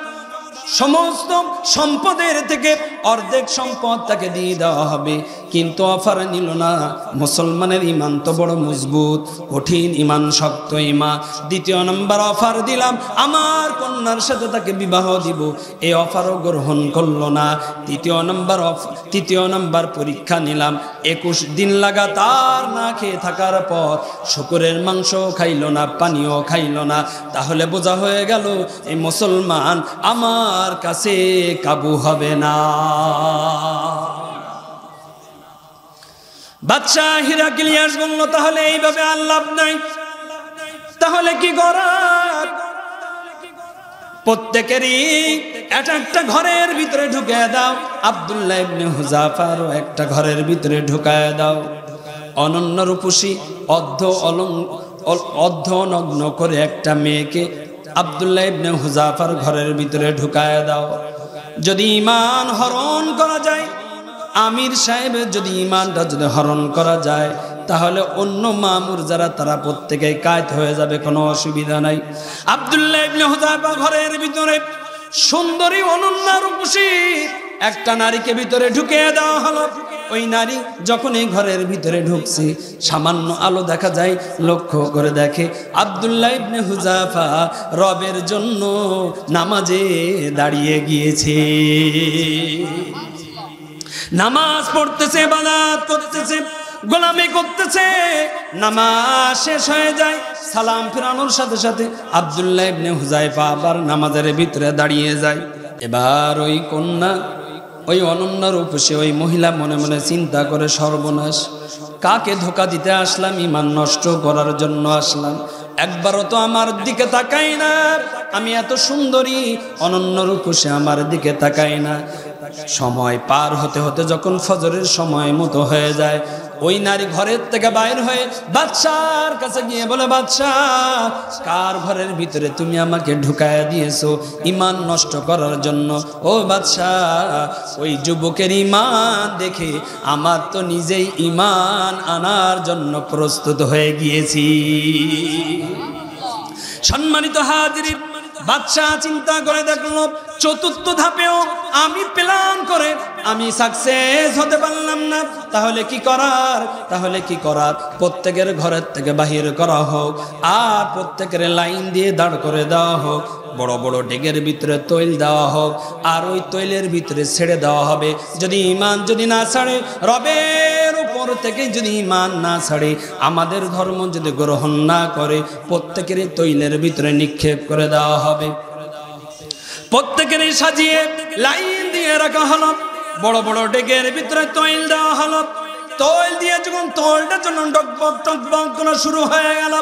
সমস্ত সম্পদের থেকে অর্ধেক সম্পদ তাকে দিয়ে দেওয়া হবে, কিন্তু অফার নিল না। মুসলমানের ইমান তো বড় মজবুত, কঠিন ইমান, শক্ত ইমান। দ্বিতীয় নাম্বার অফার দিলাম, আমার কন্যার সাথে তাকে বিবাহ দিব, এই অফারও গ্রহণ করলো না। তৃতীয় নাম্বার পরীক্ষা নিলাম, 21 দিন লাগাতার না খেয়ে থাকার পর শুকরের মাংস খাইল না, পানিও খাইল না। তাহলে বোঝা হয়ে গেল এই মুসলমান আমার কাছে কাবু হবে না। বাদশাহ হিরাক্লিয়াস বলল, তাহলে এইভাবে আর লাভ নাই, তাহলে কি করার? প্রত্যেকেরই একটা ঘরের ভিতরে ঢুকিয়ে দাও, আব্দুল্লাহ ইবনে হুযাফারও একটা ঘরের ভিতরে ঢুকায় দাও। অনন্য রূপসী অর্ধনগ্ন করে একটা মেয়েকে আব্দুল্লাহ ইবনে হুযাফার ঘরের ভিতরে ঢুকায় দাও। যদি ঈমান হরণ করা যায়, আমির সাহেবের যদি ঈমানটা যদি হরণ করা যায়, তাহলে অন্য মামুর যারা তারা প্রত্যেকেই কায়েত হয়ে যাবে, কোনো অসুবিধা নাই। আব্দুল্লাহ ইবনে হুযাফা ঘরের ভিতরে সুন্দরী অনন্য রূপসী একটা নারীকে ভিতরে ঢুকিয়ে দেওয়া হলো। ওই নারী যখন এই ঘরের ভিতরে ঢুকছে, সামান্য আলো দেখা যায়, লক্ষ্য করে দেখে আব্দুল্লাহ ইবনে হুযাফা রবের জন্য নামাজে দাঁড়িয়ে গিয়েছে, নামাজ পড়তেছে, ইবাদত করতেছে, গোলামি করতেছে। নামাজ শেষ হয়ে যায়, সালাম ফিরানোর সাথে সাথে আব্দুল্লাহ ইবনে হুযাফা আবার নামাজের ভিতরে দাঁড়িয়ে যায়। এবার ওই কন্যা, ওই অনন্য রূপসী ওই মহিলা মনে মনে চিন্তা করে, সর্বনাশ, কাকে ধোকা দিতে আসলাম? ঈমান নষ্ট করার জন্য আসলাম, একবারও তো আমার দিকে তাকাই না, আমি এত সুন্দরী অনন্য রূপসী আমার দিকে তাকাই না। সময় পার হতে হতে যখন ফজরের সময় মতো হয়ে যায়, ওই নারী ঘরের থেকে বাইর হয়ে বাদশার কাছে গিয়ে বলে, বাদশাহ, কার ঘরের ভিতরে তুমি আমাকে ঢুকায়া দিয়েছো ঈমান নষ্ট করার জন্য? ও বাদশাহ, ওই যুবকের ঈমান দেখে আমার তো নিজেই ঈমান আনার জন্য প্রস্তুত হয়ে গিয়েছি। সম্মানিত হাজিরিন, বাদশাহ চিন্তা করে দেখলো, চতুর্থ ধাপেও আমি প্ল্যান করে আমি সাকসেস হতে পারলাম না, তাহলে কি করার? প্রত্যেকের ঘরের থেকে বাহির করা হোক, আর প্রত্যেকের লাইন দিয়ে দাঁড় করে দেওয়া হোক, বড় বড় ডেগের ভিতরে তৈল দেওয়া হোক, আর ওই তৈলের ভিতরে ছেড়ে দেওয়া হবে। যদি ঈমান যদি না ছাড়ে, রবের উপর থেকে যদি ঈমান না ছাড়ে, আমাদের ধর্ম যদি গ্রহণ না করে, প্রত্যেকের তৈলের ভিতরে নিক্ষেপ করে দেওয়া হবে। প্রত্যেকেরই সাজিয়ে লাইন দিয়ে রাখা হলো, বড় বড় ডেগের ভিতরে তৈল দেওয়া হলো। তৈল দিয়ে যখন তৈলটা যখন টকবক টকবক করা শুরু হয়ে গেল,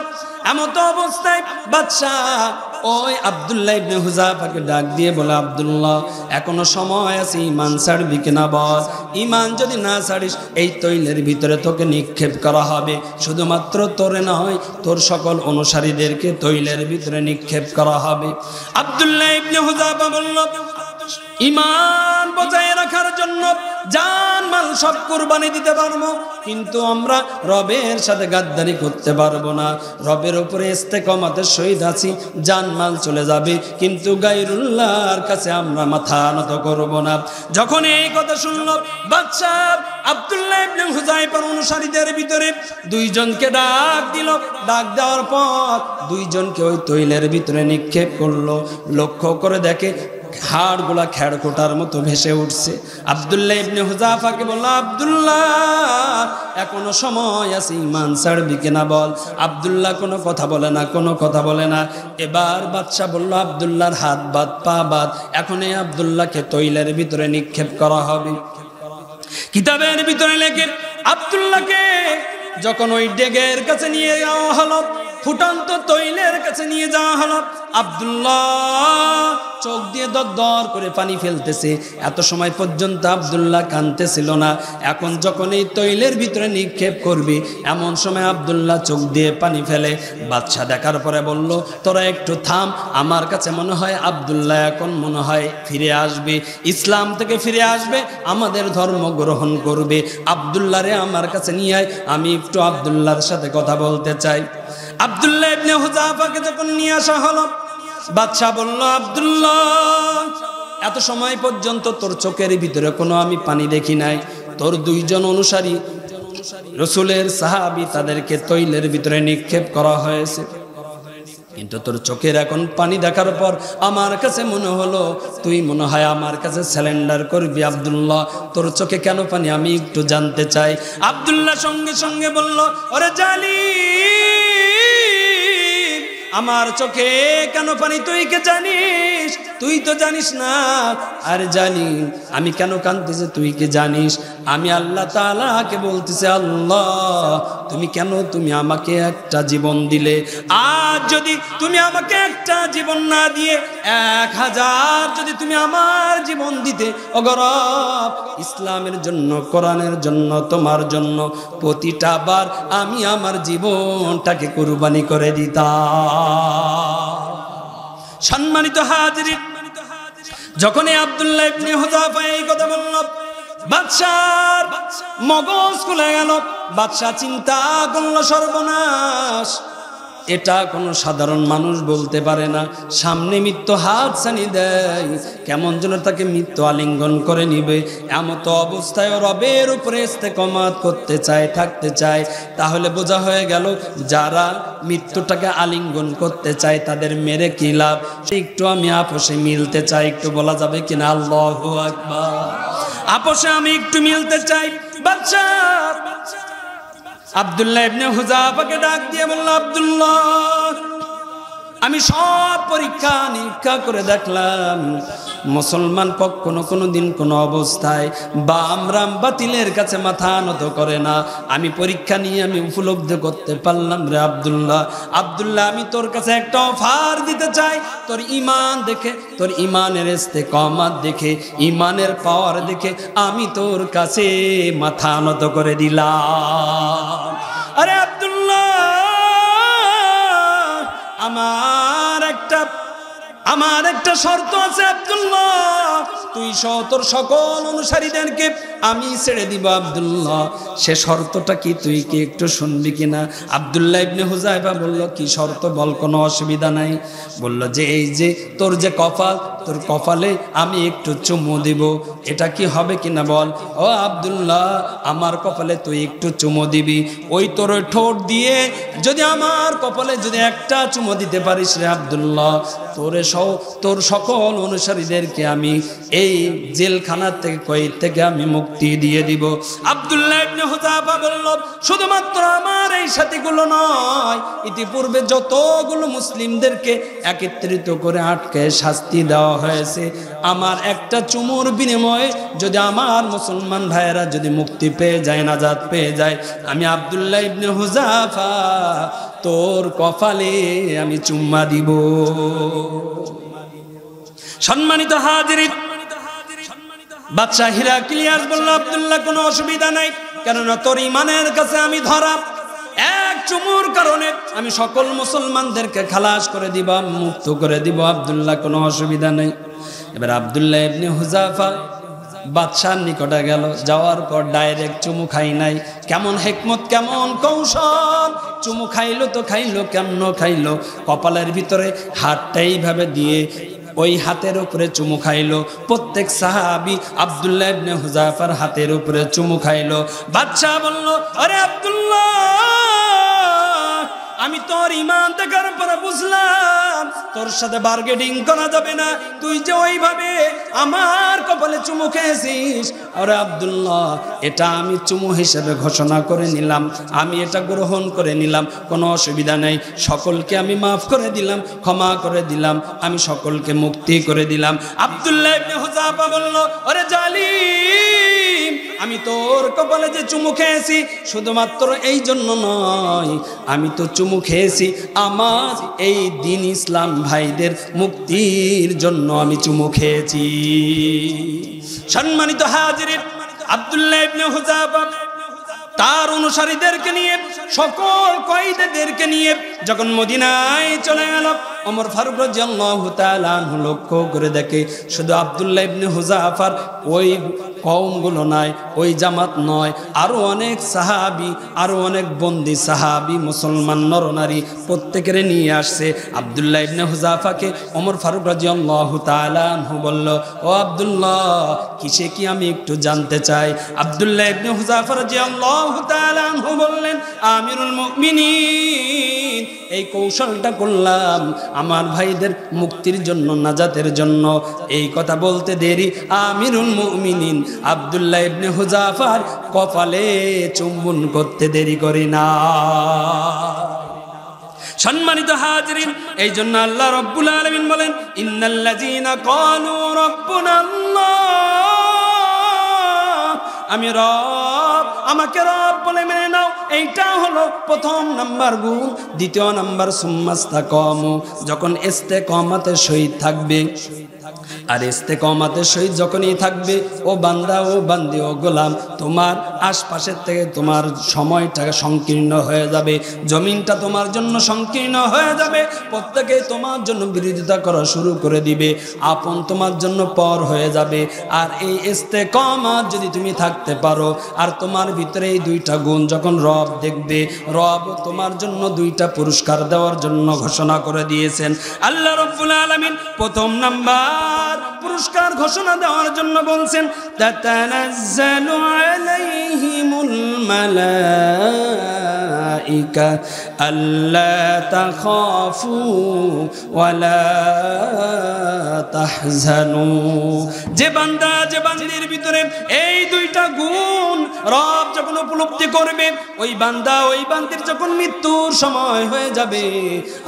এমত অবস্থায় বাদশাহ ওই আব্দুল্লাহ ইবনে হুযাফাকে ডাক দিয়ে বলে, আব্দুল্লাহ, এখনো সময় আছে, ঈমান ছাড়বি কিনা বল? ঈমান যদি না ছাড়িস, এই তৈলের ভিতরে তোকে নিক্ষেপ করা হবে। শুধুমাত্র তোরে নয়, তোর সকল অনুসারীদেরকে তৈলের ভিতরে নিক্ষেপ করা হবে। আব্দুল্লাহ ইবনে হুযাফা বলল, ঈমান বজায় রাখার জন্য জান মাল সব কুরবানি দিতে পারবো, কিন্তু আমরা রবের সাথে গাদ্দারি করতে পারবো না। রবের উপরে ইস্তেকামতের সহিত আছি, জান মাল চলে যাবে, কিন্তু গায়রুল্লাহর কাছে আমরা মাথা নত করব না। যখন এই কথা শুনল বাদশাহ, আব্দুল্লাহ ইবনে হুযাফার অনুসারীদের ভিতরে দুইজনকে ডাক দিল। ডাক দেওয়ার পর দুইজনকে ওই তৈলের ভিতরে নিক্ষেপ করলো। লক্ষ্য করে দেখে হাড়গুলা খেড়কোটার মতো ভেসে উঠছে। আব্দুল্লাহ ইবনে হুযাফাকে বলল, আব্দুল্লাহ, এখনো সময় আছে, ঈমান ছাড়বি কিনা বল? আব্দুল্লাহ কোনো কথা বলে না। এবার বাদশাহ বলল, আব্দুল্লাহর হাত বাদ পা বাদ, এখন এই আব্দুল্লাহকে তৈলের ভিতরে নিক্ষেপ করা হবে। কিতাবের ভিতরে লেখে আব্দুল্লাহকে যখন ওই ডেগের কাছে নিয়ে যাওয়া হলো, ফুটন্ত তৈলের কাছে নিয়ে যাওয়া হলো, আব্দুল্লাহ চোখ দিয়ে দর করে পানি ফেলতেছে। এত সময় পর্যন্ত আব্দুল্লাহ কাঁদতেছিল না। এখন যখন এই তৈলের ভিতরে নিক্ষেপ করবি, এমন সময় আব্দুল্লাহ চোখ দিয়ে পানি ফেলে। বাদশা দেখার পরে বলল, তোরা একটু থাম, আমার কাছে মনে হয় আব্দুল্লাহ এখন মনে হয় ফিরে আসবে, ইসলাম থেকে ফিরে আসবে, আমাদের ধর্ম গ্রহণ করবে। আব্দুল্লাহ রে আমার কাছে নিয়ে আয়, আমি একটু আব্দুল্লাহর সাথে কথা বলতে চাই। আব্দুল্লাহ ইবনে হুযাফাকে যখন নিয়ে আসা হলো, বাদশা বলল, আব্দুল্লাহ এত সময় পর্যন্ত তোর চোখের ভিতরে কোনো আমি পানি দেখি নাই। তোর দুইজন অনুসারী রাসূলের সাহাবী, তাদেরকে তৈলের ভিতরে নিক্ষেপ করা হয়েছে, কিন্তু তোর চোখের এখন পানি দেখার পর আমার কাছে মনে হলো তুই মনে হয় আমার কাছে স্যালেন্ডার করবি। আব্দুল্লাহ তোর চোখে কেন পানি আমি একটু জানতে চাই। আব্দুল্লাহ সঙ্গে সঙ্গে বলল, ওরে জালিম, আমার চোখে কেন পানি তুই কে জানিস? তুই তো জানিস না। আর জানি আমি কেন কাঁদতেছি তুই কি জানিস? আমি আল্লাহ তাআলাকে বলতেছি, আল্লাহ তুমি আমাকে একটা জীবন দিলে, আজ যদি তুমি আমাকে একটা জীবন না দিয়ে 1000 যদি তুমি আমার জীবন দিতে, ওগো রব, ইসলামের জন্য, কোরআনের জন্য, তোমার জন্য প্রতিটা বার আমি আমার জীবনটাকে কুরবানি করে দিতাম। সম্মানিত হাজিরিন, যখনই আব্দুল্লাহ ইবনে হুযাফা এই কথা বলল, বাদশার মগজ খুলে গেল। বাদশা চিন্তা করল, সর্বনাশ, এটা কোনো সাধারণ মানুষ বলতে পারে না। সামনে মৃত্যু হাত ছানি দেয়, কেমন যেন তাকে মৃত্যু আলিঙ্গন করে নিবে। এমতো অবস্থায় রবের উপরে ইস্তেকামত করতে চায়, থাকতে চায়। তাহলে বোঝা হয়ে গেল, যারা মৃত্যুটাকে আলিঙ্গন করতে চায় তাদের মেরে কি লাভ? একটু আমি আপোষে মিলতে চাই, একটু বলা যাবে কিনা আল্লাহু আকবার? আপোষে আমি একটু মিলতে চাই। বাদশা আব্দুল্লাহ ইবনে হুযাফাকে ডাক দিয়ে বলল, আব্দুল্লাহ, আমি সব পরীক্ষা নিরীক্ষা করে দেখলাম, মুসলমান কখনো কোনো দিন কোনো অবস্থায় বাম বাতিলের কাছে মাথা নত করে না। আমি পরীক্ষা নিয়ে আমি উপলব্ধি করতে পারলাম রে আব্দুল্লাহ। আব্দুল্লাহ, আমি তোর কাছে একটা অফার দিতে চাই। তোর ঈমান দেখে, তোর ঈমানের ইস্তেকামত দেখে, ঈমানের পাওয়ার দেখে আমি তোর কাছে মাথা নত করে দিলাম। আরে আব্দুল্লাহ, আমার একটা শর্ত আছে আব্দুল্লাহ, তুই তোর সকল অনুসারীদেরকে আমি ছেড়ে দিব আব্দুল্লাহ। সে শর্তটা কি, তুই কি একটু শুনবি কিনা? আব্দুল্লাহ ইবনে হুযাফা বলল, কি শর্ত বল, কোনো অসুবিধা নাই। বলল যে এই যে তোর যে কপাল, তোর কপালে আমি একটু চুমু দিব, এটা কি হবে কিনা বল। ও আব্দুল্লাহ, আমার কপালে তুই একটু চুমু দিবি। ওই তোর ঠোঁট দিয়ে যদি আমার কপালে যদি একটা চুমু দিতে পারিস রে আব্দুল্লাহ, তোর সকল অনুসারীদেরকে আমি এই জেলখানা থেকে, কয়েদ থেকে আমি মুক্তি দিয়ে দিব। আব্দুল্লাহ ইবনে হুযাফা বলল, শুধুমাত্র আমার এই সাথীগুলো নয়, ইতিপূর্বে যতগুলো মুসলিমদেরকে একত্রিত করে আটকে শাস্তি দেওয়া হয়েছে, আমার একটা চুমুর বিনিময়ে যদি আমার মুসলমান ভাইয়েরা যদি মুক্তি পেয়ে যায়, নাজাত পেয়ে যায়, আমি আব্দুল্লাহ ইবনে হুযাফা তোর কপালে আমি চুম্মা দিব। সম্মানিত হাজিরিন, বাদশা হিরাক্লিয়াস বলল, আব্দুল্লাহ, কোনো অসুবিধা নাই, কেননা তোর ঈমানের কাছে আমি ধরা, এক চুমুর কারণে আমি সকল মুসলমানদেরকে খালাস করে দিব, মুক্ত করে দিব। আব্দুল্লাহ, কোনো অসুবিধা নেই। এবার আব্দুল্লাহ ইবনে হুযাফা বাদশার নিকটে গেল, যাওয়ার পর ডাইরেক্ট চুমু খাই নাই। কেমন হিকমত, কেমন কৌশল! চুমু খাইলো তো খাইলো, কেমন খাইলো? কপালের ভিতরে হাতটা এইভাবে দিয়ে ওই হাতের উপরে চুমু খাইলো। প্রত্যেক সাহাবী আব্দুল্লাহ ইবনে হুযাফার হাতের উপরে চুমু খাইলো। বাদশা বলল, আরে আব্দুল্লাহ, আমি তোর ঈমান দেখার পরে বুঝলাম তোর সাথে বার্গেনিং করা যাবে না। তুই যে ওইভাবে আমার কপালে চুমু খেয়েছিস, আরে আব্দুল্লাহ, এটা আমি চুমু হিসেবে ঘোষণা করে নিলাম, আমি এটা গ্রহণ করে নিলাম, কোনো অসুবিধা নেই। সকলকে আমি মাফ করে দিলাম, ক্ষমা করে দিলাম, আমি সকলকে মুক্তি করে দিলাম। আব্দুল্লাহ ইবনে হুযাফা বলল, আরে জালিম, আমি তোর কপালে যে চুমু খেয়েছি শুধুমাত্র এই জন্য নয়, আমি তো চুমু খেয়েছি আমার এই দিন ইসলাম ভাইদের মুক্তির জন্য আমি চুমু খেয়েছি। সম্মানিত হাজিরিন, আব্দুল্লাহ ইবনে হুযাফা তার অনুসারীদেরকে নিয়ে, সকল কয়েদীদেরকে নিয়ে যখন মদিনায় চলে গেল, ওমর ফারুক রাদিয়াল্লাহু তাআলা আনহু লক্ষ্য করে দেখে শুধু আব্দুল্লাহ ইবনে হুযাফার ওই কওমগুলো নাই, ওই জামাত নয়, আরো অনেক সাহাবী, আরো অনেক বন্দী সাহাবী মুসলমান নরনারী প্রত্যেকের নিয়ে আসছে। আব্দুল্লাহ ইবনে হুযাফাকে ওমর ফারুক রাদিয়াল্লাহু তাআলা আনহু বলল, ও আব্দুল্লাহ, কিসে কি আমি একটু জানতে চাই। আব্দুল্লাহ ইবনে হুযাফা রাদিয়াল্লাহু তাআলা আনহু বললেন, আমিরুল মুমিনিন, এই কৌশলটা করলাম আমার ভাইদের মুক্তির জন্য, নাজাতের জন্য। এই কথা বলতে দেরি আমিরুল মুমিনিন আব্দুল্লাহ ইবনে হুযাফার কপালে চুম্বন করতে দেরি করি না। সম্মানিত হাজিরিন, এই জন্য আল্লাহ রাব্বুল আলামিন বলেন, ইন্নাল্লাযীনা ক্বালু রাব্বুনাল্লাহ, আমি রব, আমাকে রব বলে মেনে নাও। এইটা হলো প্রথম নাম্বার গুণ। দ্বিতীয় নাম্বার, সুম্মাস্তাকামু, যখন ইস্তেকামাতের সহিত থাকবে। আর ইস্তেকামাতের সহিত যখনই থাকবে, ও বান্দা, ও বান্দি, ও গোলাম, তোমার আশপাশের থেকে তোমার সময়টা সংকীর্ণ হয়ে যাবে, জমিনটা তোমার জন্য সংকীর্ণ হয়ে যাবে, প্রত্যেকে তোমার জন্য বিরোধিতা করা শুরু করে দিবে, আপন তোমার জন্য পর হয়ে যাবে। আর এই ইস্তেকামাত যদি তুমি থাকতে পারো, আর তোমার ভিতরে এই দুইটা গুণ যখন রব দেখবে, রব তোমার জন্য দুইটা পুরস্কার দেওয়ার জন্য ঘোষণা করে দিয়েছেন। আল্লাহ রাব্বুল আলামিন প্রথম নাম্বার পুরস্কার ঘোষণা দেওয়ার জন্য বলছেন, তাতানাজ্জালু আলাইহিমুল মালাইকা আল্লা তাখাফু ওয়ালা তাহজানু। যে বান্দা, যে বান্দির ভিতরে এই দুইটা গুণ রব যখন উপলব্ধি করবে, ওই বান্দা, ওই বান্দির যখন মৃত্যুর সময় হয়ে যাবে,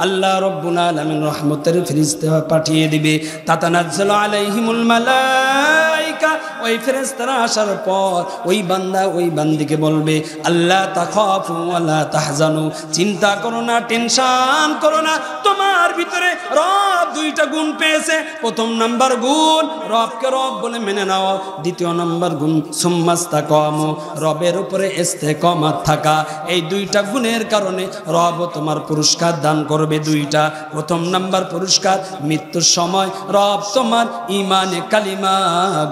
আল্লাহ রাব্বুল আলামিন রহমতের ফেরেশতা পাঠিয়ে দিবে। তাতানাজ্জালু আলাইহিমুল মালাইকা, ওই ফেরেশতারা আসার পর ওই বান্দা, ওই বান্দিকে বলবে, আল্লাহ তাখাফু ওয়ালা তাহজানু, চিন্তা করো না, টেনশন করো না, তোমার ভিতরে রব দুইটা গুণ পেয়েছে। প্রথম নাম্বার গুণ, রবকে রব বলে মেনে নাও। দ্বিতীয় নাম্বার গুণ, সুম্মাস্তাকামু, রবের উপরে ইস্তেকামাত থাকা। এই দুইটা গুণের কারণে রব তোমার পুরস্কার দান করবে দুইটা। প্রথম নাম্বার পুরস্কার, মৃত্যুর সময় রব তোমার ঈমানে কালিমা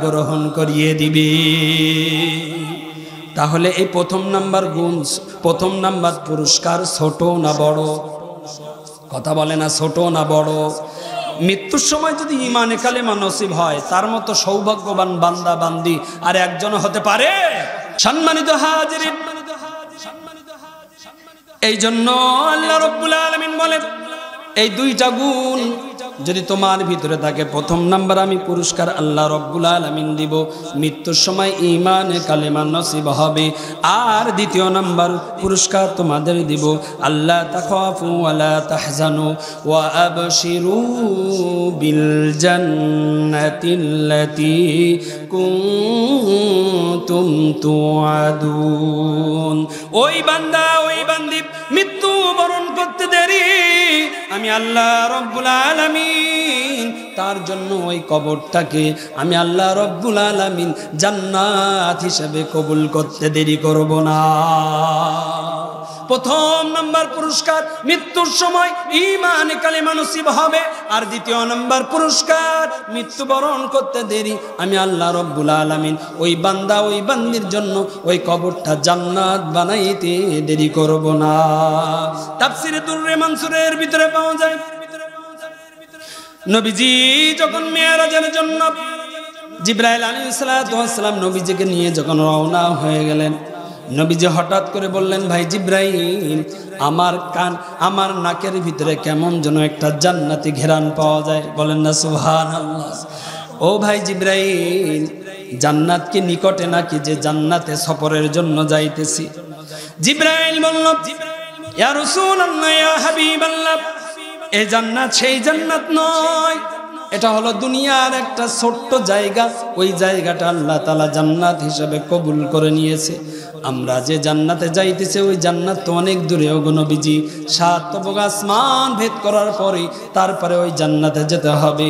গ্রহণ করিয়ে দিবে। তাহলে এই প্রথম নাম্বার গুণ, প্রথম নাম্বার পুরস্কার ছোট না বড়? কথা বলে না, ছোট না বড়? মৃত্যুর সময় যদি ঈমানে কালিমা নসিব হয়, তার মতো সৌভাগ্যবান বান্দা বান্দি আর একজন হতে পারে? সম্মানিত হাজিরিন, এই জন্য আল্লাহ রাব্বুল আলামিন বলেন, এই দুইটা গুণ যদি তোমার ভিতরে থাকে, প্রথম নাম্বার আমি পুরস্কার আল্লাহ রাব্বুল আলামিন দিব, মৃত্যুর সময় ঈমানে কালেমা নসিব হবে। আর দ্বিতীয় নাম্বার পুরস্কার তোমাদের দিব, আল্লাহ তাখাফু ওয়ালা তাহজানু ওয়া আবশিরু বিল জান্নাতিল্লাতী কুনতুম তুআদুন। ওই বান্দা, ওই বান্দি মৃত্যু বরণ করতে দেরি, আমি আল্লাহ রাব্বুল আলামিন তার জন্য ওই কবরটাকে আমি আল্লাহ রাব্বুল আলামিন জান্নাত হিসেবে কবুল করতে দেরি করব না। প্রথম নাম্বার পুরস্কার, মৃত্যুর সময় ঈমানে কালিমা নসিব হবে। আর দ্বিতীয় নাম্বার পুরস্কার, মৃত্যুবরণ করতে দেরি, আমি আল্লাহ রাব্বুল আলামিন ওই বান্দা, ওই বান্দির জন্য ওই কবরটা জান্নাত বানাইতে দেরি করব না। তাফসীরে দুররে মানসুরের ভিতরে পাওয়া যায়, নবীজি যখন মেরাজের জন্য জিবরাইল আলাইহিস সালাতু ওয়াস সালাম নবীজিকে নিয়ে যখন রওনা হয়ে গেলেন, নবীজি হঠাৎ করে বললেন, ভাই জিবরাইল, আমার কান, আমার নাকের ভিতরে কেমন যেন একটা জান্নাতি ঘেরান পাওয়া যায়। বলেন না সুবহানাল্লাহ। ও ভাই জিবরাইল, জান্নাত কি নিকটে নাকি যে জান্নাতে সফরের জন্য যাইতেছি? জিবরাইল বলল, ইয়া রাসূলুল্লাহ, ইয়া হাবিবাল্লাহ, এই জান্নাত সেই জান্নাত নয়, এটা হলো দুনিয়ার একটা ছোট্ট জায়গা, ওই জায়গাটা আল্লাহ তাআলা জান্নাত হিসেবে কবুল করে নিয়েছে। আমরা যে জান্নাতে যাইতেছে ওই জান্নাত তো অনেক দূরে, ওগো নবীজি 7 তবক আসমান ভেদ করার পরে তারপরে ওই জান্নাতে যেতে হবে।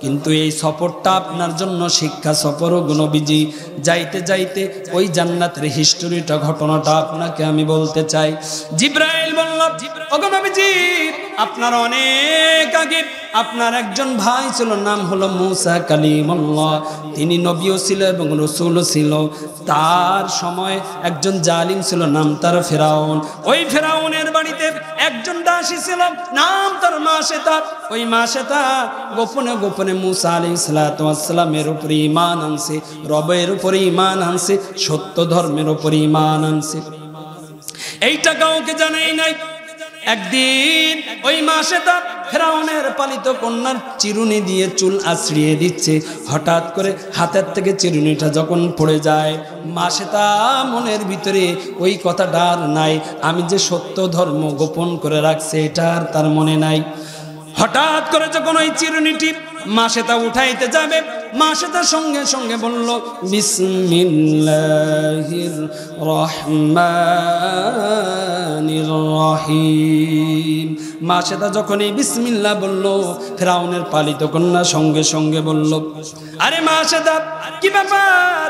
কিন্তু এই সফরটা আপনার জন্য শিক্ষা সফর, ওগো নবীজি। যাইতে যাইতে ওই জান্নাতের হিস্টোরিটা, ঘটনাটা আপনাকে আমি বলতে চাই। জিব্রাইল বলল, ওগো নবীজি, আপনার অনেক আগে আপনার একজন ভাই ছিল, নাম হলো মুসা কালিমুল্লাহ। তিনি নবীও ছিল এবং রাসূলও ছিল। তার সময় একজন জালিম ছিল, নাম তার ফেরাউন। ওই ফেরাউনের বাড়িতে একজন দাসী ছিল, নাম তার মাশেতা। ওই মাশেতা গোপনে গোপনে মুসা আলাইহিস সালাতু ওয়াস সালামের উপরে ঈমান আনছে, রবের উপরে ঈমান আনছে, সত্য ধর্মের উপরে ঈমান আনছে। এইটা কাউকে জানাই নাই। একদিন ওই মাশেতা ফেরাউনের পালিত কন্যার চিরুনি দিয়ে চুল আছড়িয়ে দিচ্ছে। হঠাৎ করে হাতের থেকে চিরুনিটা যখন পড়ে যায়, মাশেতা মনের ভিতরে ওই কথাটা আর নাই, আমি যে সত্য ধর্ম গোপন করে রাখছে এটা আর তার মনে নাই। হঠাৎ করে যখন ওই চিরুনিটি মাশেতা উঠাইতে যাবে, মাশেতা সঙ্গে সঙ্গে বলল, বিসমিল্লাহির রহমানির রহিম। মাশেতা যখন এই বিসমিল্লাহ বলল, ফেরাউনের পালিত কন্যা সঙ্গে সঙ্গে বলল, আরে মাশেতা, কি ব্যাপার?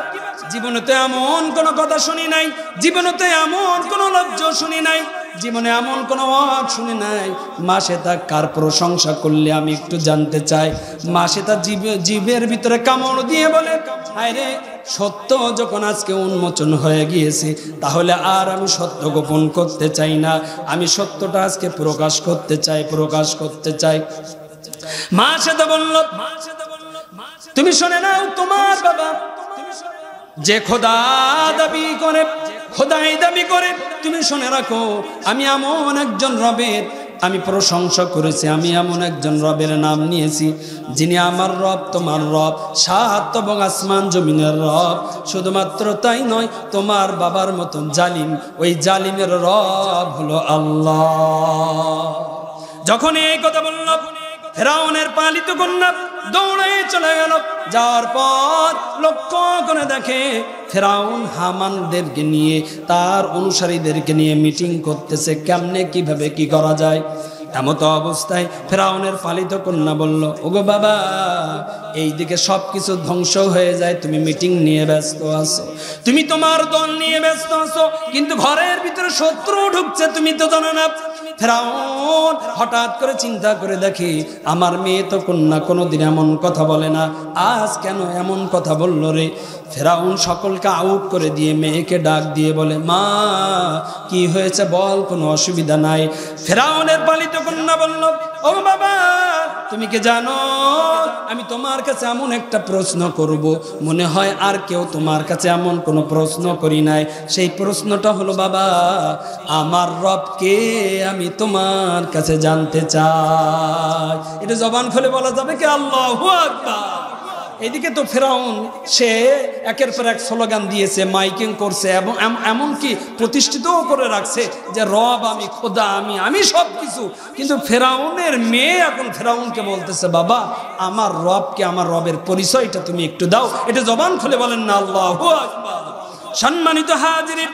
জীবনে তো এমন কোনো কথা শুনি নাই, জীবনে তো এমন কোনো লজ্জা শুনি নাই, জীবনে এমন কোনো ওয়াজ শুনি নাই। মাশেতা কার প্রশংসা করলে আমি একটু জানতে চাই। মাশেতা জীবের ভিতরে কামড় দিয়ে বলে, আরে সত্য যখন আজকে উন্মোচন হয়ে গিয়েছে, তাহলে আর আমি সত্য গোপন করতে চাই না, আমি সত্যটা আজকে প্রকাশ করতে চাই, প্রকাশ করতে চাই। মাশেতা বলল, তুমি শুনে নাও, তোমার বাবা যে খোদা দাবি করে, খোদাই দাবি করে, তুমি শুনে রাখো, আমি এমন একজন রবের আমি প্রশংসা করেছি, আমি এমন একজন রবের নাম নিয়েছি যিনি আমার রব, তোমার রব, 7 এবং আসমান জমিনের রব। শুধুমাত্র তাই নয়, তোমার বাবার মতন জালিম, ওই জালিমের রব হলো আল্লাহ। যখন এই কথা বলল, ফেরাউনের পালিত কন্যা দৌড়ে চলে গেল। যাওয়ার পর লক্ষ্য করে দেখে ফেরাউন হামানদেরকে নিয়ে, তার অনুসারীদেরকে নিয়ে মিটিং করতেছে, কেমনে কিভাবে কি করা যায়। এমত অবস্থায় ফেরাউনের পালিত কন্যা বলল, ওগো বাবা, এইদিকে সব কিছু ধ্বংস হয়ে যায়, তুমি মিটিং নিয়ে ব্যস্ত আছো, তুমি তোমার দল নিয়ে ব্যস্ত আছো, কিন্তু ঘরের ভিতরে শত্রু ঢুকছে, তুমি তো জানো না। ফেরাউন হঠাৎ করে চিন্তা করে দেখি, আমার মেয়ে তো কন্যা কোনোদিন এমন কথা বলে না, আজ কেন এমন কথা বলল রে। ফেরাউন সকলকে আউট করে দিয়ে মেয়েকে ডাক দিয়ে বলে, মা কি হয়েছে বল, কোনো অসুবিধা নাই। ফেরাউনের পালিত কন্যা বলল, ও বাবা, তুমি কি জানো আমি তোমার কাছে এমন একটা প্রশ্ন করব, মনে হয় আর কেউ তোমার কাছে এমন কোনো প্রশ্ন করি নাই। সেই প্রশ্নটা হলো, বাবা আমার রবকে আমি তোমার কাছে জানতে চাই। এটা জবান খুলে বলা যাবে কি? আল্লাহু আকবার। এদিকে তো ফেরাউন সে একের পর এক স্লোগান দিয়েছে, মাইকিং করছে এবং এমনকি প্রতিষ্ঠিতও করে রাখছে যে রব আমি, খোদা আমি সব কিছু। কিন্তু ফেরাউনের মেয়ে এখন ফেরাউনকে বলতেছে, বাবা আমার রবকে, আমার রবের পরিচয়টা তুমি একটু দাও। এটা জবান খুলে বলেন না আল্লাহু আকবার। সম্মানিত হাজিরিন,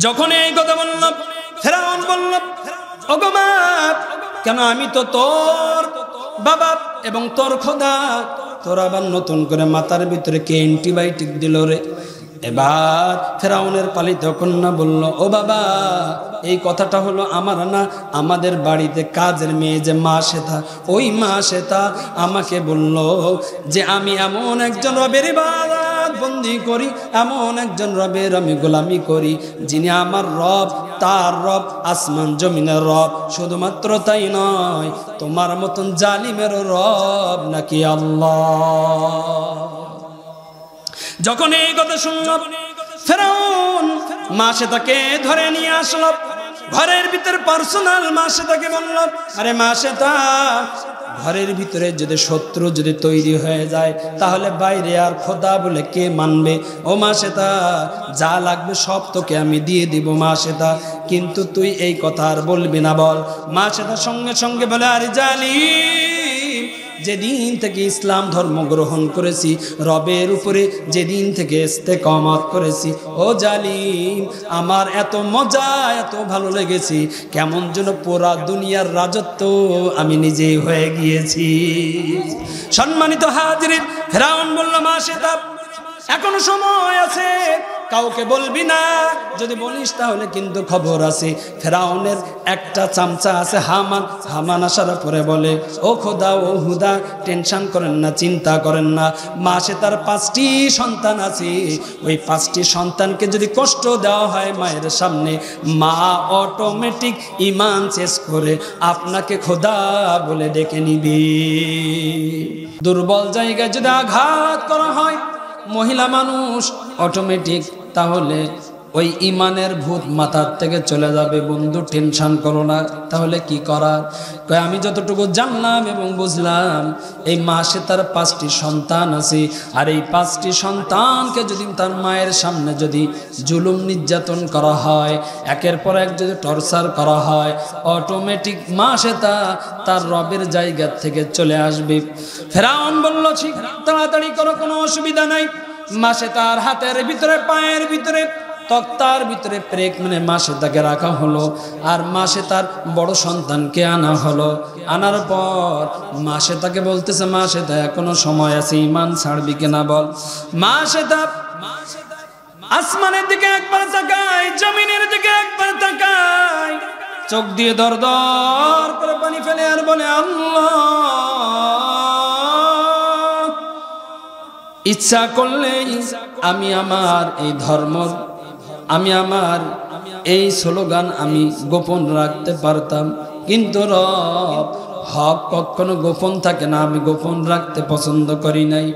যখন এই কথা বলল, ফেরাউন বলল, ওগো মা, কেন আমি তো তোর বাবা এবং তোর খোদা, তোর আবার নতুন করে মাথার ভিতরে কে অ্যান্টিবায়োটিক দিল রে? এবার ফেরাউনের পালিত কন্যা বলল, ও বাবা, এই কথাটা হলো আমার না, আমাদের বাড়িতে কাজের মেয়ে যে মাশেতা, ওই মাশেতা আমাকে বলল যে আমি এমন একজন রবের ইবাদত বন্দি করি, এমন একজন রবের আমি গোলামি করি যিনি আমার রব, তার রব আসমান জমিনের রব। শুধুমাত্র তাই নয়, তোমার মতন জালিমের রব নাকি আল্লাহ। যখন এই কথা শুনল, ফেরাউন মাশেতাকে ধরে নিয়ে আসলো ঘরের ভিতরে, পার্সোনাল মাশেতাকে বলল, আরে মাশেতা, ঘরের ভিতরে যদি শত্রু যদি তৈরি হয়ে যায় তাহলে বাইরে আর খোদা বলে কে মানবে? ও মাশেতা, যা লাগবে সব তোকে আমি দিয়ে দিব মাশেতা, কিন্তু তুই এই কথা আর বলবি না, বল। মাশেতা সঙ্গে সঙ্গে বলে, আরে জালিম, যেদিন থেকে ইসলাম ধর্ম গ্রহণ করেছি, রবের উপরে যেদিন থেকে ইস্তেকামত করেছি, ও জালিম আমার এত মজা, এত ভালো লেগেছে, কেমন যেন পুরা দুনিয়ার রাজত্ব আমি নিজেই হয়ে গিয়েছি। সম্মানিত হাজিরিন, ফেরাউন বলল মাশিতা এখনো সময় আছে, কাউকে বলবি না, যদি বলিস তাহলে কিন্তু খবর আছে। ফেরাউনের একটা চামচা আছে হামান। হামান আসার পরে বলে, ও খোদা, ও হুদা, টেনশন করেন না, চিন্তা করেন না, মাসে তার 5টি সন্তান আছে, ওই 5টি সন্তানকে যদি কষ্ট দেওয়া হয় মায়ের সামনে, মা অটোমেটিক ইমান শেষ করে আপনাকে খোদা বলে ডেকে নিবি। দুর্বল জায়গায় যদি আঘাত করা হয় মহিলা মানুষ অটোমেটিক, তাহলে ওই ইমানের ভূত মাথার থেকে চলে যাবে। বন্ধু টেনশন করো না। তাহলে কি করার? আমি যতটুকু জানলাম এবং বুঝলাম, এই মাসে তার 5টি সন্তান আছে, আর এই 5টি সন্তানকে যদি তার মায়ের সামনে যদি জুলুম নির্যাতন করা হয়, একের পর এক যদি টর্চার করা হয়, অটোমেটিক মাসে তার রবের জায়গা থেকে চলে আসবে। ফেরাউন বলল, ঠিক তাড়াতাড়ি করো, কোনো অসুবিধা নাই। মাসে তার হাতের ভিতরে, পায়ের ভিতরে, তক্তার ভিতরে প্রেক মানে মাসে তাকে রাখা হলো, আর মাসে তার বড় সন্তানকে আনা হলো। আনার পর মাসে তাকে বলতেছে, মাসে তা এখনো সময় আছে, ইমান ছাড়বি কিনা বল। মাসে তা আসমানের দিকে একবার তাকায়, জমিনের দিকে একবার তাকায়, চোখ দিয়ে দর দর করে পানি ফেলে আর বলে, আল্লাহ, ইচ্ছা করলেই আমি আমার এই ধর্ম, আমি আমার এই স্লোগান আমি গোপন রাখতে পারতাম, কিন্তু রব, হক কখনো গোপন থাকে না, আমি গোপন রাখতে পছন্দ করি নাই।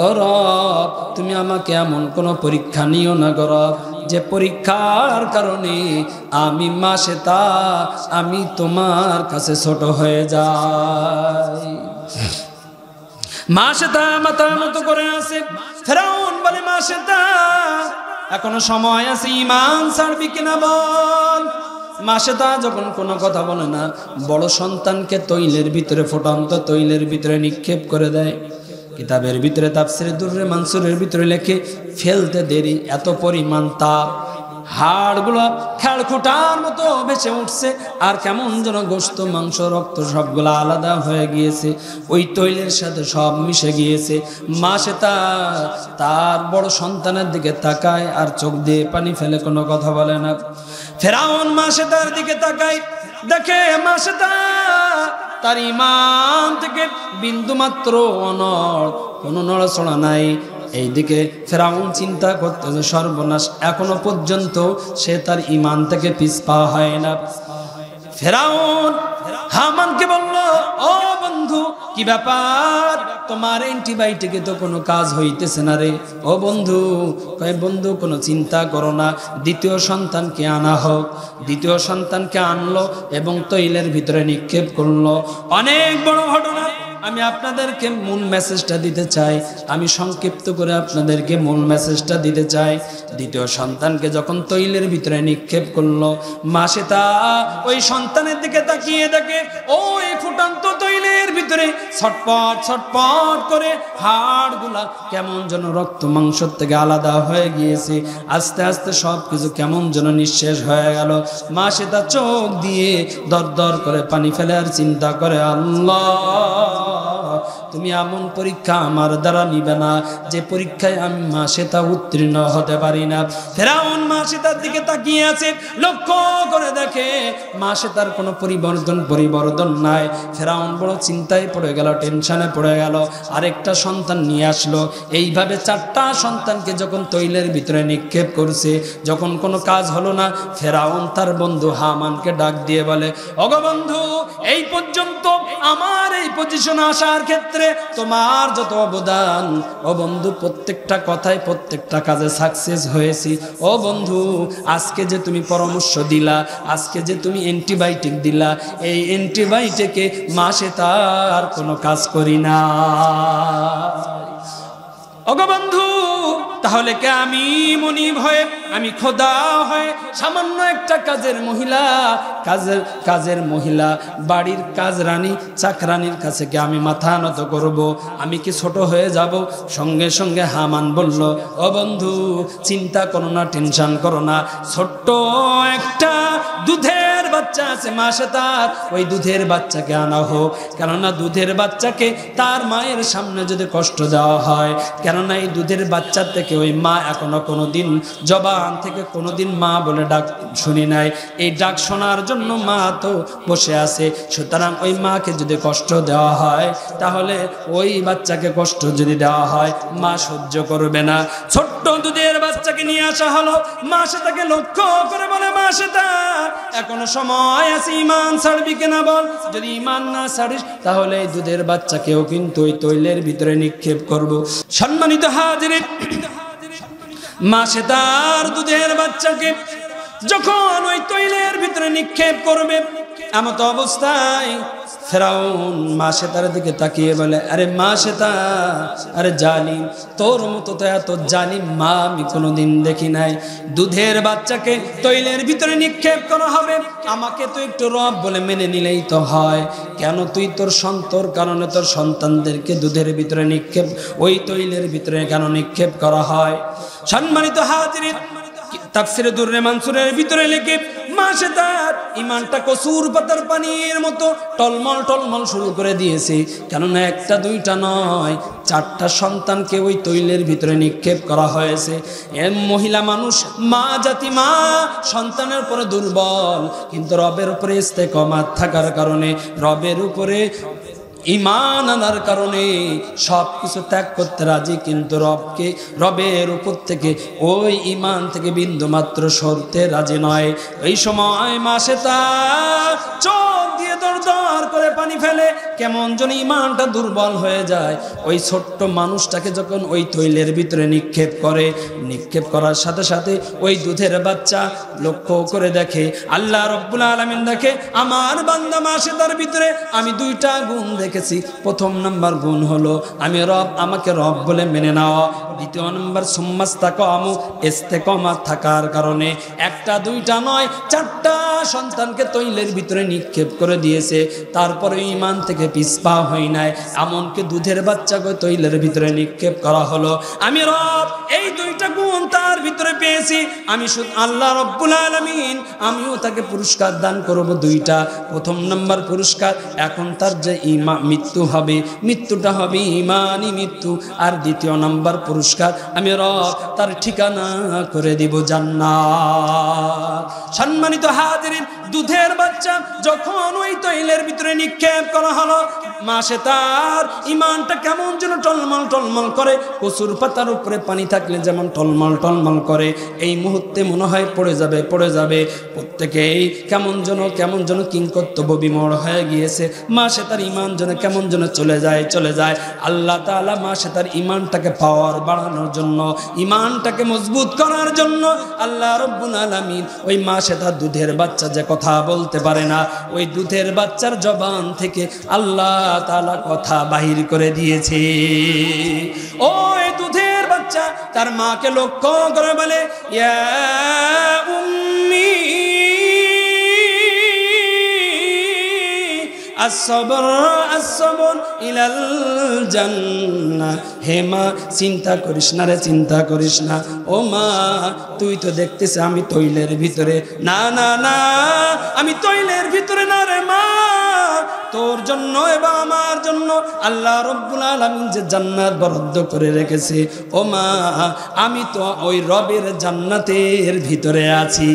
ও রব, তুমি আমাকে এমন কোনো পরীক্ষা নিও না গো রব, যে পরীক্ষার কারণে আমি মাসে আমি তোমার কাছে ছোট হয়ে যাই। মাসে মাথার মতো করে আছে। ফেরাউন বলে, মাসে এখনো সময় আছে, ইমান ছাড়বি কিনা বল। মাসে যখন কোনো কথা বলে না, বড় সন্তানকে তৈলের ভিতরে, ফুটন্ত তৈলের ভিতরে নিক্ষেপ করে দেয়। কিতাবের ভিতরে তাফসীরে দুররে মানসুরের ভিতরে লেখে, ফেলতে দেরি, এত পরিমাণ তাপ, হাড়গুলো খেড়খুটার মতো ভেসে উঠছে, আর কেমন যেন গোশত, মাংস, রক্ত সবগুলো আলাদা হয়ে গিয়েছে, ওই তৈলের সাথে সব মিশে গিয়েছে। মাসে তার বড় সন্তানের দিকে তাকায় আর চোখ দিয়ে পানি ফেলে, কোনো কথা বলে না। ফেরাউন মাসে তার দিকে তাকায়, দেখে মাসে তার ইমান থেকে বিন্দু মাত্র কোনো নড়াচড়া নাই। এইদিকে ফেরাউন চিন্তা করতেছে, সর্বনাশ, এখনো পর্যন্ত সে তার ইমান থেকে পিছপা হয় না। ফেরাউন হামানকে বলল, ও বন্ধু, কি ব্যাপার, তোমার অ্যান্টিবায়োটিকে তো কোনো কাজ হইতেছে না রে। ও বন্ধু, বন্ধু কোনো চিন্তা করো না, দ্বিতীয় সন্তানকে আনা হোক। দ্বিতীয় সন্তানকে আনলো এবং তৈলের ভিতরে নিক্ষেপ করলো। অনেক বড় ঘটনা। আমি আপনাদেরকে মূল মেসেজটা দিতে চাই, আমি সংক্ষিপ্ত করে আপনাদেরকে মূল মেসেজটা দিতে চাই। দ্বিতীয় সন্তানকে যখন তৈলের ভিতরে নিক্ষেপ করলো, মাসে ওই সন্তানের দিকে তাকিয়ে দেখে ওই ফুটন্ত তৈলের ভিতরে ছটপট ছটপট করে হাড়গুলা কেমন যেন রক্ত মাংস থেকে আলাদা হয়ে গিয়েছে। আস্তে আস্তে সব কিছু কেমন যেন নিঃশেষ হয়ে গেল। মাসে চোখ দিয়ে দর দর করে পানি ফেলে আর চিন্তা করে, আল্লাহ, তুমি এমন পরীক্ষা আমার দ্বারা নিবে না যে পরীক্ষায় আমি মাসে উত্তীর্ণ হতে পারি না। ফেরাউন মাসে তার দিকে তাকিয়ে আছে, লক্ষ্য করে দেখে মাসে তার কোনো পরিবর্তন নাই। ফেরাউন বড় চিন্তায় পড়ে গেল, টেনশনে পড়ে গেল। আরেকটা সন্তান নিয়ে আসলো। এইভাবে 4টা সন্তানকে যখন তৈলের ভিতরে নিক্ষেপ করছে, যখন কোনো কাজ হলো না, ফেরাউন তার বন্ধু হামানকে ডাক দিয়ে বলে, ওগো বন্ধু, এই পর্যন্ত আমার এই পজিশনে আসার ক্ষেত্রে তোমার যত অবদান, ও বন্ধু, প্রত্যেকটা কথায় প্রত্যেকটা কাজে সাকসেস হয়েছি। ও বন্ধু, আজকে যে তুমি পরামর্শ দিলা, আজকে যে তুমি অ্যান্টিবায়োটিক দিলা, এই অ্যান্টিবায়োটিকে মাসে তার কোনো কাজ করি না। ওগো বন্ধু, তাহলে কে আমি মনিব হয়ে, আমি খোদা হয়ে সামান্য একটা কাজের মহিলা বাড়ির কাজরানী চাকরানির কাছে কি আমি মাথা নত করব? আমি কি ছোট হয়ে যাব? সঙ্গে সঙ্গে হামান বলল, ও বন্ধু চিন্তা করো না, টেনশন করো না, ছোট্ট একটা দুধের বাচ্চা আছে মাসে, তার ওই দুধের বাচ্চাকে আনা হোক। কেননা দুধের বাচ্চাকে তার মায়ের সামনে যদি কষ্ট দেওয়া হয়, কেননা এই দুধের বাচ্চার থেকে ওই মা এখনো কোনোদিন জবান থেকে কোনোদিন মা বলে ডাক শুনি নাই। এই ডাক শোনার জন্য মা তো বসে আছে। সুতরাং ওই মাকে যদি কষ্ট দেওয়া হয়, তাহলে ওই বাচ্চাকে কষ্ট যদি দেওয়া হয়, মা সহ্য করবে না। ছোট্ট দুধের বাচ্চাকে নিয়ে আসা হলো। মা সেটাকে লক্ষ্য করে বলে, মা সেটা এখনো সময় আছে, ঈমান ছাড়বি কিনা বল। যদি ঈমান না ছাড়িস, তাহলে এই দুধের বাচ্চাকেও কিন্তু ওই তৈলের ভিতরে নিক্ষেপ করব। সম্মানিত হাজিরিন, মা সে তার দুধের বাচ্চাকে যখন ওই তৈলের ভিতরে নিক্ষেপ করবে, এমত অবস্থায় ফেরাউন মা সেতার দিকে তাকিয়ে বলে, আরে মা সেতা, আরে জালিম, তোর মতো তো এত জালিম মা আমি কোনোদিন দেখি নাই। দুধের বাচ্চাকে তৈলের ভিতরে নিক্ষেপ করা হবে, আমাকে তো একটু রব বলে মেনে নিলেই তো হয়। কেন তুই তোর কারণে তোর সন্তানদেরকে দুধের ভিতরে নিক্ষেপ, ওই তৈলের ভিতরে কেন নিক্ষেপ করা হয়? সম্মানিত হাজিরিন, তাফসিরে দুররে মানসুরের ভিতরে লিখে, মা সে তার ঈমানটা কসুর পাতার পানির মতো টলমল টলমল শুরু করে দিয়েছে। কেননা একটা দুইটা নয়, 4টা সন্তানকে ওই তৈলের ভিতরে নিক্ষেপ করা হয়েছে। মহিলা মানুষ, মা জাতি, মা সন্তানের উপরে দুর্বল, কিন্তু রবের উপরে ইস্তেকামাত থাকার কারণে, রবের উপরে ঈমান আনার কারণে সব কিছু ত্যাগ করতে রাজি, কিন্তু রবের উপর থেকে ওই ঈমান থেকে বিন্দু মাত্র সরতে রাজি নয়। এই সময় মা সে তার চোখ দিয়ে দর করে পানি ফেলে, কেমন যেন ঈমানটা দুর্বল হয়ে যায়। ওই ছোট্ট মানুষটাকে যখন ওই তৈলের ভিতরে নিক্ষেপ করার সাথে সাথে ওই দুধের বাচ্চা লক্ষ্য করে দেখে, আল্লাহ রব্বুল আলামিন দেখে, আমার বান্দা মা সে তার ভিতরে আমি 2টা গুণ দেখেছি। প্রথম নাম্বার গুণ হলো আমি রব, আমাকে রব বলে মেনে নেওয়া। দ্বিতীয় নাম্বার সুম্মাস্তাকামু, ইস্তেকামাত থাকার কারণে 1টা 2টা নয়, 4টা সন্তানকে তৈলের ভিতরে নিক্ষেপ করে দিয়েছে। তারপরে ঈমান থেকে পিছপা হয় নাই, এমনকি দুধের বাচ্চাকে তৈলের ভিতরে নিক্ষেপ করা হলো। আমি রব, এই 2টা গুণ তার ভিতরে পেয়েছি, আমি শুধু আল্লাহ রব্বুল আলামিন, আমিও তাকে পুরস্কার দান করব 2টা। প্রথম নাম্বার পুরস্কার, এখন তার যে মৃত্যু হবে, মৃত্যুটা হবে ঈমানি মৃত্যু। আর দ্বিতীয় নাম্বার পুরস্কার, আমি রব তার ঠিকানা করে দিব জান্নাত। সম্মানিত হাজিরিন, দুধের বাচ্চা যখন ওই তৈলের ভিতরে নিক্ষেপ করা হলো, মা সে তার ঈমানটা কেমন যেন টলমল টলমল করে, কচুর পাতার উপরে পানি থাকলে যেমন টলমল টলমল করে, এই মুহূর্তে মনে হয় পড়ে যাবে। প্রত্যেকেই কেমন যেন কিংকর্তব্য বিমূঢ় হয়ে গিয়েছে। মা সে তার ঈমান যেন কেমন যেন চলে যায়। আল্লাহ তাআলা মা সে তার ঈমানটাকে পাওয়ার বাড়ানোর জন্য, ঈমানটাকে মজবুত করার জন্য আল্লাহ রব্বুল আলামিন ওই মা সে তার দুধের বাচ্চা যে কথা বলতে পারে না, ওই দুধের বাচ্চার জবান থেকে আল্লাহ তাআলা কথা বাহির করে দিয়েছে। ওই দুধের বাচ্চা তার মাকে লক্ষ্য করে বলে, ইয়া উম্মি আসসাবর ইলাল জান্নাহ, হে মা চিন্তা করিস না রে, চিন্তা করিস না। ও মা, তুই তো দেখতেছিস আমি তৈলের ভিতরে, না আমি তৈলের ভিতরে না রে মা, তোর জন্য এবং আমার জন্য আল্লাহ রব্বুল আলামিন যে জান্নাত বরাদ্দ করে রেখেছে। ও মা, আমি তো ওই রবের জান্নাতের ভিতরে আছি।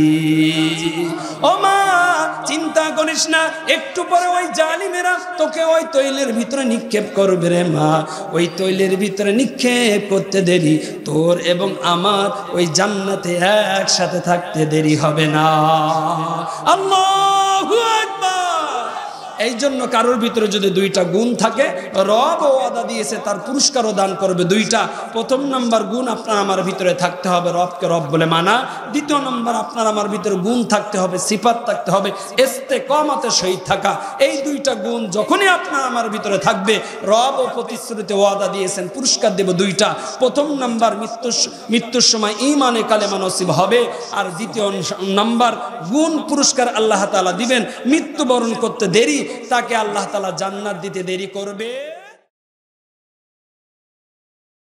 ও মা, চিন্তা করিস না, একটু পরে ওই জালিমেরা তোকে ওই তৈলের ভিতরে নিক্ষেপ করবে রে মা। ওই তৈলের ভিতরে নিক্ষেপ করতে দেরি, তোর এবং আমার ওই জান্নাতে একসাথে থাকতে দেরি হবে না। আল্লাহু আকবার। এই জন্য কারোর ভিতরে যদি দুইটা গুণ থাকে, রব ওয়াদা দিয়েছে তার পুরস্কারও দান করবে দুইটা। প্রথম নাম্বার গুণ আপনার আমার ভিতরে থাকতে হবে রবকে রব বলে মানা। দ্বিতীয় নাম্বার আপনার আমার ভিতরে গুণ থাকতে হবে, সিফাত থাকতে হবে, ইস্তেকামতে সহিত থাকা। এই দুইটা গুণ যখনই আপনার আমার ভিতরে থাকবে, রব ও প্রতিশ্রুতি ওয়াদা দিয়েছেন পুরস্কার দেব দুইটা। প্রথম নাম্বার মৃত্যুর সময় ঈমানে কালেমা নসিব হবে, আর দ্বিতীয় নাম্বার গুণ পুরস্কার আল্লাহ তাআলা দিবেন। মৃত্যুবরণ করতে দেরি, তাকে আল্লাহ তাআলা জান্নাত দিতে দেরি করবে।